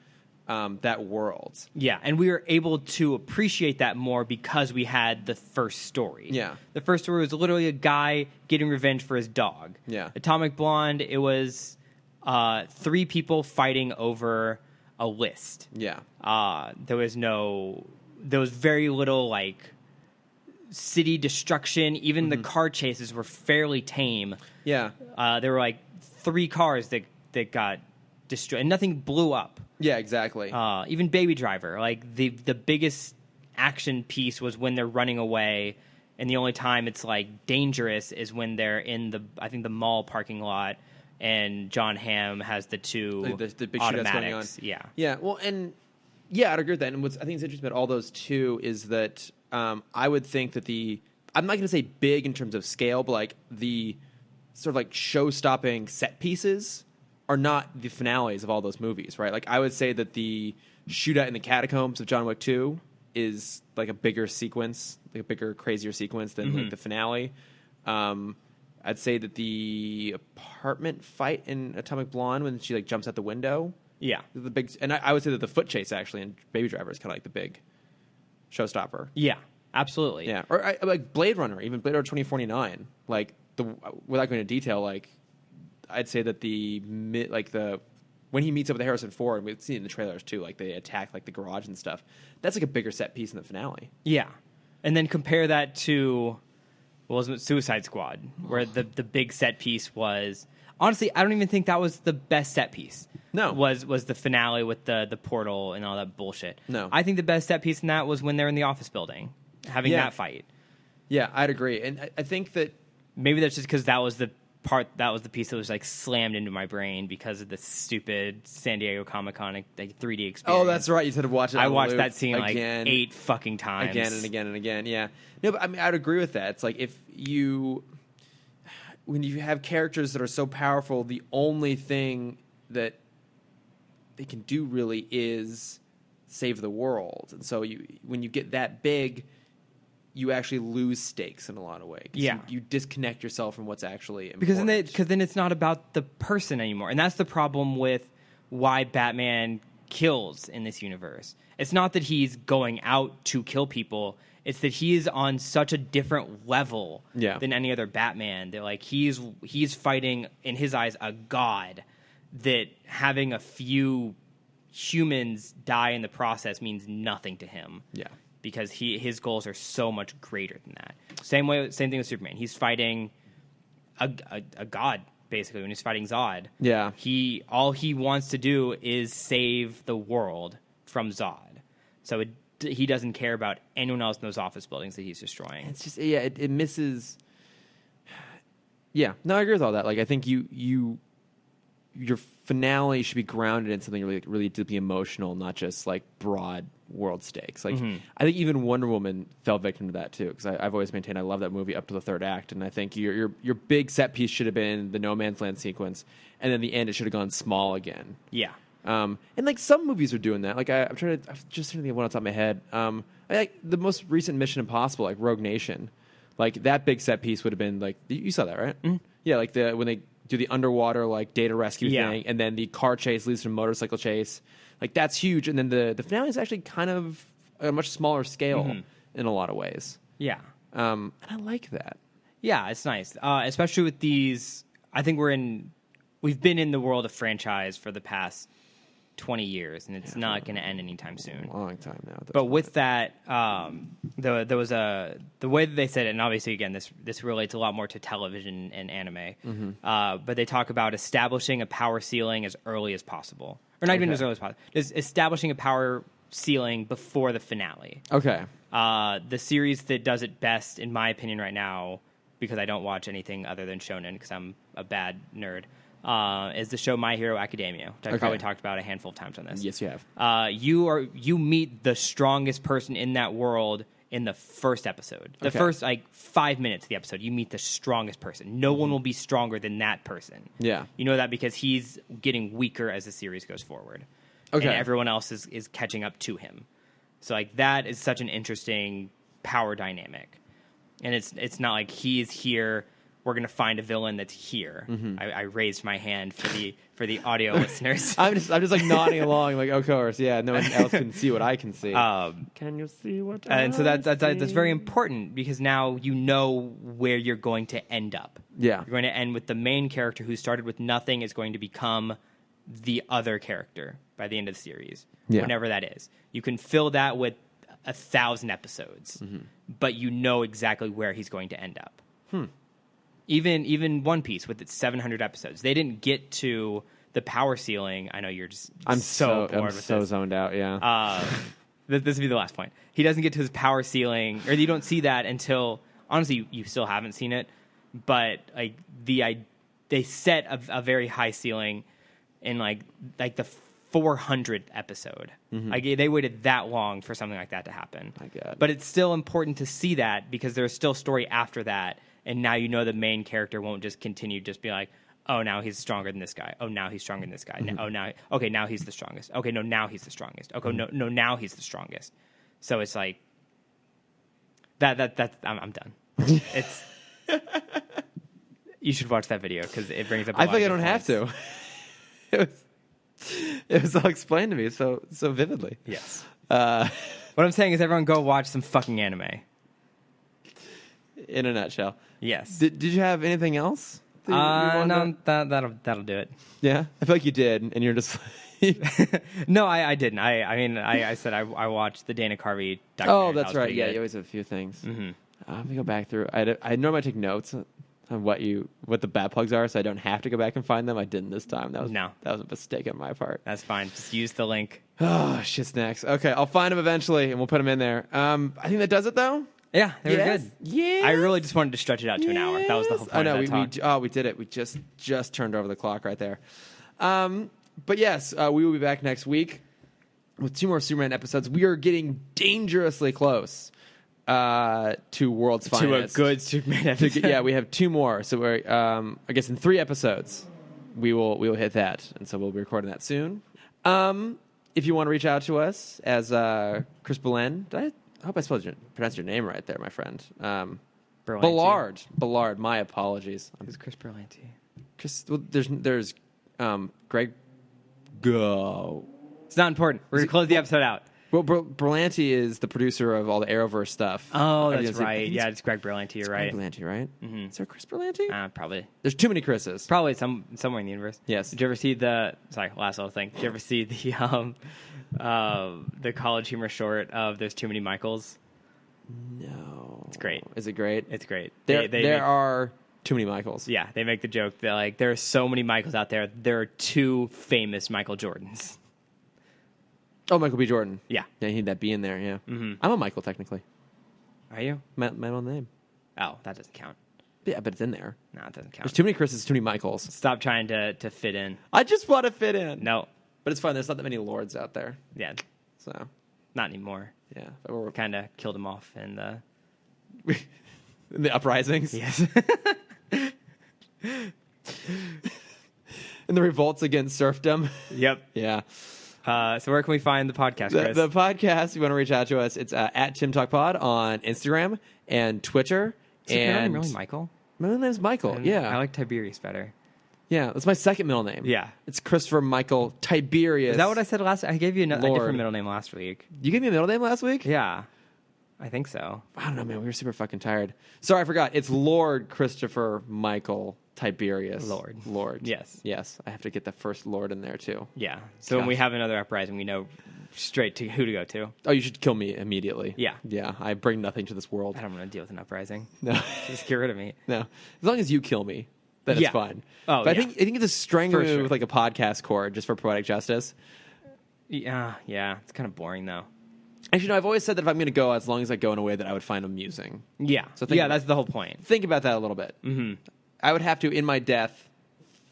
that world. Yeah, and we were able to appreciate that more because we had the first story. Yeah. The first story was literally a guy getting revenge for his dog. Yeah. Atomic Blonde, it was 3 people fighting over a list. Yeah. There was very little, like, city destruction. Even the car chases were fairly tame. Yeah. There were, like, 3 cars that got destroyed, and nothing blew up. Yeah, exactly. Even Baby Driver, like the biggest action piece was when they're running away And the only time it's like dangerous is when they're in the mall parking lot, and John Hamm has the two the big shootouts going on. Yeah. Well, and I'd agree with that. And I think it's interesting about all those two is that I would think that I'm not going to say big in terms of scale, but like the sort of like show-stopping set pieces are not the finales of all those movies, right? Like I would say that the shootout in the catacombs of John Wick 2 is like a bigger sequence, like a bigger, crazier sequence than like the finale. I'd say that the apartment fight in Atomic Blonde when she like jumps out the window, the big, and I would say that the foot chase actually in Baby Driver is kind of like the big showstopper. Yeah, absolutely. Yeah, or like Blade Runner, even Blade Runner 2049. Like without going into detail, like I'd say that when he meets up with Harrison Ford, and we've seen it in the trailers too, like they attack like the garage and stuff. That's like a bigger set piece in the finale. Yeah, and then compare that to Suicide Squad, where the big set piece was. Honestly, I don't even think that was the best set piece. No, was the finale with the portal and all that bullshit. No, I think the best set piece in that was when they're in the office building having that fight. Yeah, I'd agree, and I think that maybe that's just because that was the piece that was like slammed into my brain because of the stupid San Diego Comic-Con like 3D experience. Oh, that's right. You said to watch it. I watched that scene again, like 8 fucking times, again and again and again. Yeah, no, but I mean, I'd agree with that. It's like when you have characters that are so powerful, the only thing that they can do really is save the world, and so when you get that big, you actually lose stakes in a lot of ways. Yeah. You disconnect yourself from what's actually important. Because then it's not about the person anymore. And that's the problem with why Batman kills in this universe. It's not that he's going out to kill people. It's that he is on such a different level than any other Batman. They're like he's fighting, in his eyes, a god, that having a few humans die in the process means nothing to him. Yeah. Because his goals are so much greater than that. Same thing with Superman. He's fighting a god, basically, when he's fighting Zod. Yeah. All he wants to do is save the world from Zod. So he doesn't care about anyone else in those office buildings that he's destroying. It's just it misses. Yeah, no, I agree with all that. Like I think your finale should be grounded in something really, really deeply emotional, not just like broad world stakes. Like I think even Wonder Woman fell victim to that too, because I've always maintained I love that movie up to the third act, and I think your big set piece should have been the No Man's Land sequence, and then the end it should have gone small again. Yeah. And like some movies are doing that. Like I'm just trying to think of one off the top of my head. I like the most recent Mission Impossible, like Rogue Nation. Like that big set piece would have been like you saw that, right? Mm-hmm. Yeah, like when they do the underwater like data rescue thing, and then the car chase leads to a motorcycle chase. Like that's huge, and then the finale is actually kind of a much smaller scale in a lot of ways. Yeah, and I like that. Yeah, it's nice, especially with these. I think we've been in the world of franchise for the past 20 years, and it's not going to end anytime soon. A long time now. But with that, there was the way that they said it, and obviously, again, this relates a lot more to television and anime. But they talk about establishing a power ceiling as early as possible, or not even as early as possible. Just establishing a power ceiling before the finale. Okay. The series that does it best, in my opinion, right now, because I don't watch anything other than shonen, because I'm a bad nerd. Is the show My Hero Academia, which I've probably talked about a handful of times on this. Yes, you have. You meet the strongest person in that world in the first episode. The first 5 minutes of the episode, you meet the strongest person. No one will be stronger than that person. Yeah. You know that because he's getting weaker as the series goes forward. Okay. And everyone else is catching up to him. So like that is such an interesting power dynamic. And it's not like he's here, we're going to find a villain that's here. I raised my hand for the audio listeners. I'm just like nodding along, like of course, yeah. No one else can see what I can see. Can you see what? And so that's very important because now you know where you're going to end up. Yeah, you're going to end with the main character who started with nothing is going to become the other character by the end of the series. Yeah. Whenever that is, you can fill that with 1,000 episodes, but you know exactly where he's going to end up. Even One Piece with its 700 episodes, they didn't get to the power ceiling. I know you're just I'm so bored with so this. Zoned out. Yeah. This will be the last point. He doesn't get to his power ceiling, or you don't see that until honestly, you still haven't seen it, but like they set a very high ceiling in like the 400th episode. Like they waited that long for something like that to happen. My God. But it's still important to see that because there's still story after that, and now you know the main character won't just continue just be like, oh, now he's stronger than this guy. Oh, now he's stronger than this guy. Oh, now okay, now he's the strongest. Okay, no, now he's the strongest. Okay, no, now he's the strongest. So it's like that. I'm done. It's you should watch that video because it brings up. I feel like I don't have to. It was all explained to me so vividly. Yes. What I'm saying is, everyone go watch some fucking anime. In a nutshell. Yes. Did you have anything else? No, that'll do it. Yeah, I feel like you did, and you're just. No, I didn't. I mean, I said I watched the Dana Carvey documentary. Oh, that's right. Yeah, good. you always have a few things. Let me go back through. I normally take notes on what the bat plugs are, so I don't have to go back and find them. I didn't this time. That was a mistake on my part. That's fine. Just use the link. Oh, shit snacks. Okay, I'll find them eventually, and we'll put them in there. I think that does it, though. Yeah, they were good. Yeah, I really just wanted to stretch it out to an hour. That was the whole point. I know. Of that talk. We did it. We just turned over the clock right there. But yes, we will be back next week with 2 more Superman episodes. We are getting dangerously close to World's Finest. To a good Superman episode. Yeah, we have 2 more. So we're, I guess in 3 episodes, we will hit that. And so we'll be recording that soon. If you want to reach out to us as Chris Belen, I hope I pronounced your name right there, my friend. Berlanti. Ballard. My apologies. Who's Chris Berlanti? Well, there's Greg. Go. It's not important. We're gonna close the episode out. Well, Berlanti is the producer of all the Arrowverse stuff. Oh, that's right. Yeah, it's Greg Berlanti. You're right. Greg Berlanti, right? Mm-hmm. Is there a Chris Berlanti? Probably. There's too many Chris's. Probably somewhere in the universe. Yes. Did you ever see last little thing? Did you ever see the College Humor short of "There's Too Many Michaels"? No. It's great. Is it great? It's great. There are too many Michaels. Yeah, they make the joke that like there are so many Michaels out there. There are 2 famous Michael Jordans. Oh, Michael B. Jordan. Yeah. Yeah, you need that B in there, yeah. Mm-hmm. I'm a Michael, technically. Are you? My own name. Oh, that doesn't count. Yeah, but it's in there. No, it doesn't count. There's too many Chris's, too many Michaels. Stop trying to fit in. I just want to fit in. No. But it's fine. There's not that many lords out there. Yeah. So. Not anymore. Yeah. We kind of killed him off in the... in the uprisings? Yes. In the revolts against serfdom? Yep. Yeah. So where can we find the podcast, Chris? The podcast, you want to reach out to us, it's at TimmTalkPod on Instagram and Twitter. Is your name really Michael? My middle name's Michael, yeah. I like Tiberius better. Yeah, that's my second middle name. Yeah. It's Christopher Michael Tiberius. Is that what I said last? I gave you a different middle name last week. You gave me a middle name last week? Yeah. I think so. I don't know, man. We were super fucking tired. Sorry, I forgot. It's Lord Christopher Michael Tiberius. Lord. Yes. I have to get the first Lord in there, too. Yeah. So when we have another uprising, we know straight to who to go to. Oh, you should kill me immediately. Yeah. Yeah, I bring nothing to this world. I don't want to deal with an uprising. No. Just get rid of me. No. As long as you kill me, then it's fine. Oh, but yeah. I think it's a strangle For sure. with like a podcast cord just for poetic justice. Yeah. It's kind of boring, though. Actually, no, I've always said that if I'm going to go, as long as I go in a way that I would find amusing. Yeah. So that's the whole point. Think about that a little bit. Mm-hmm. I would have to, in my death,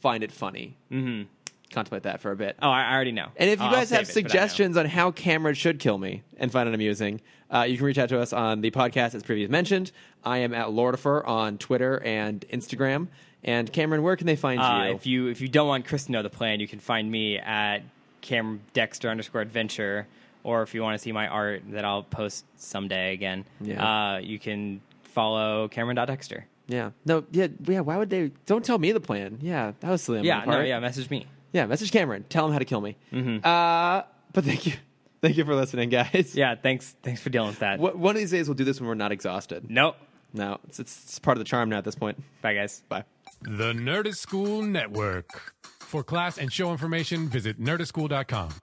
find it funny. Mm-hmm. Contemplate that for a bit. Oh, I already know. And if you I'll guys save have it, but I know. suggestions on how Cameron should kill me and find it amusing, you can reach out to us on the podcast as previously mentioned. I am at Lordifer on Twitter and Instagram. And Cameron, where can they find you? If you don't want Chris to know the plan, you can find me at Cameron Dexter _adventure. Or if you want to see my art that I'll post someday again, you can follow Cameron.Dexter. Yeah. No, yeah, why would they? Don't tell me the plan. Yeah, that was silly on my part. Message me. Yeah, message Cameron. Tell him how to kill me. Mm-hmm. But thank you for listening, guys. Yeah, thanks for dealing with that. One of these days we'll do this when we're not exhausted. Nope. No, it's part of the charm now at this point. Bye, guys. Bye. The Nerdist School Network. For class and show information, visit nerdistschool.com.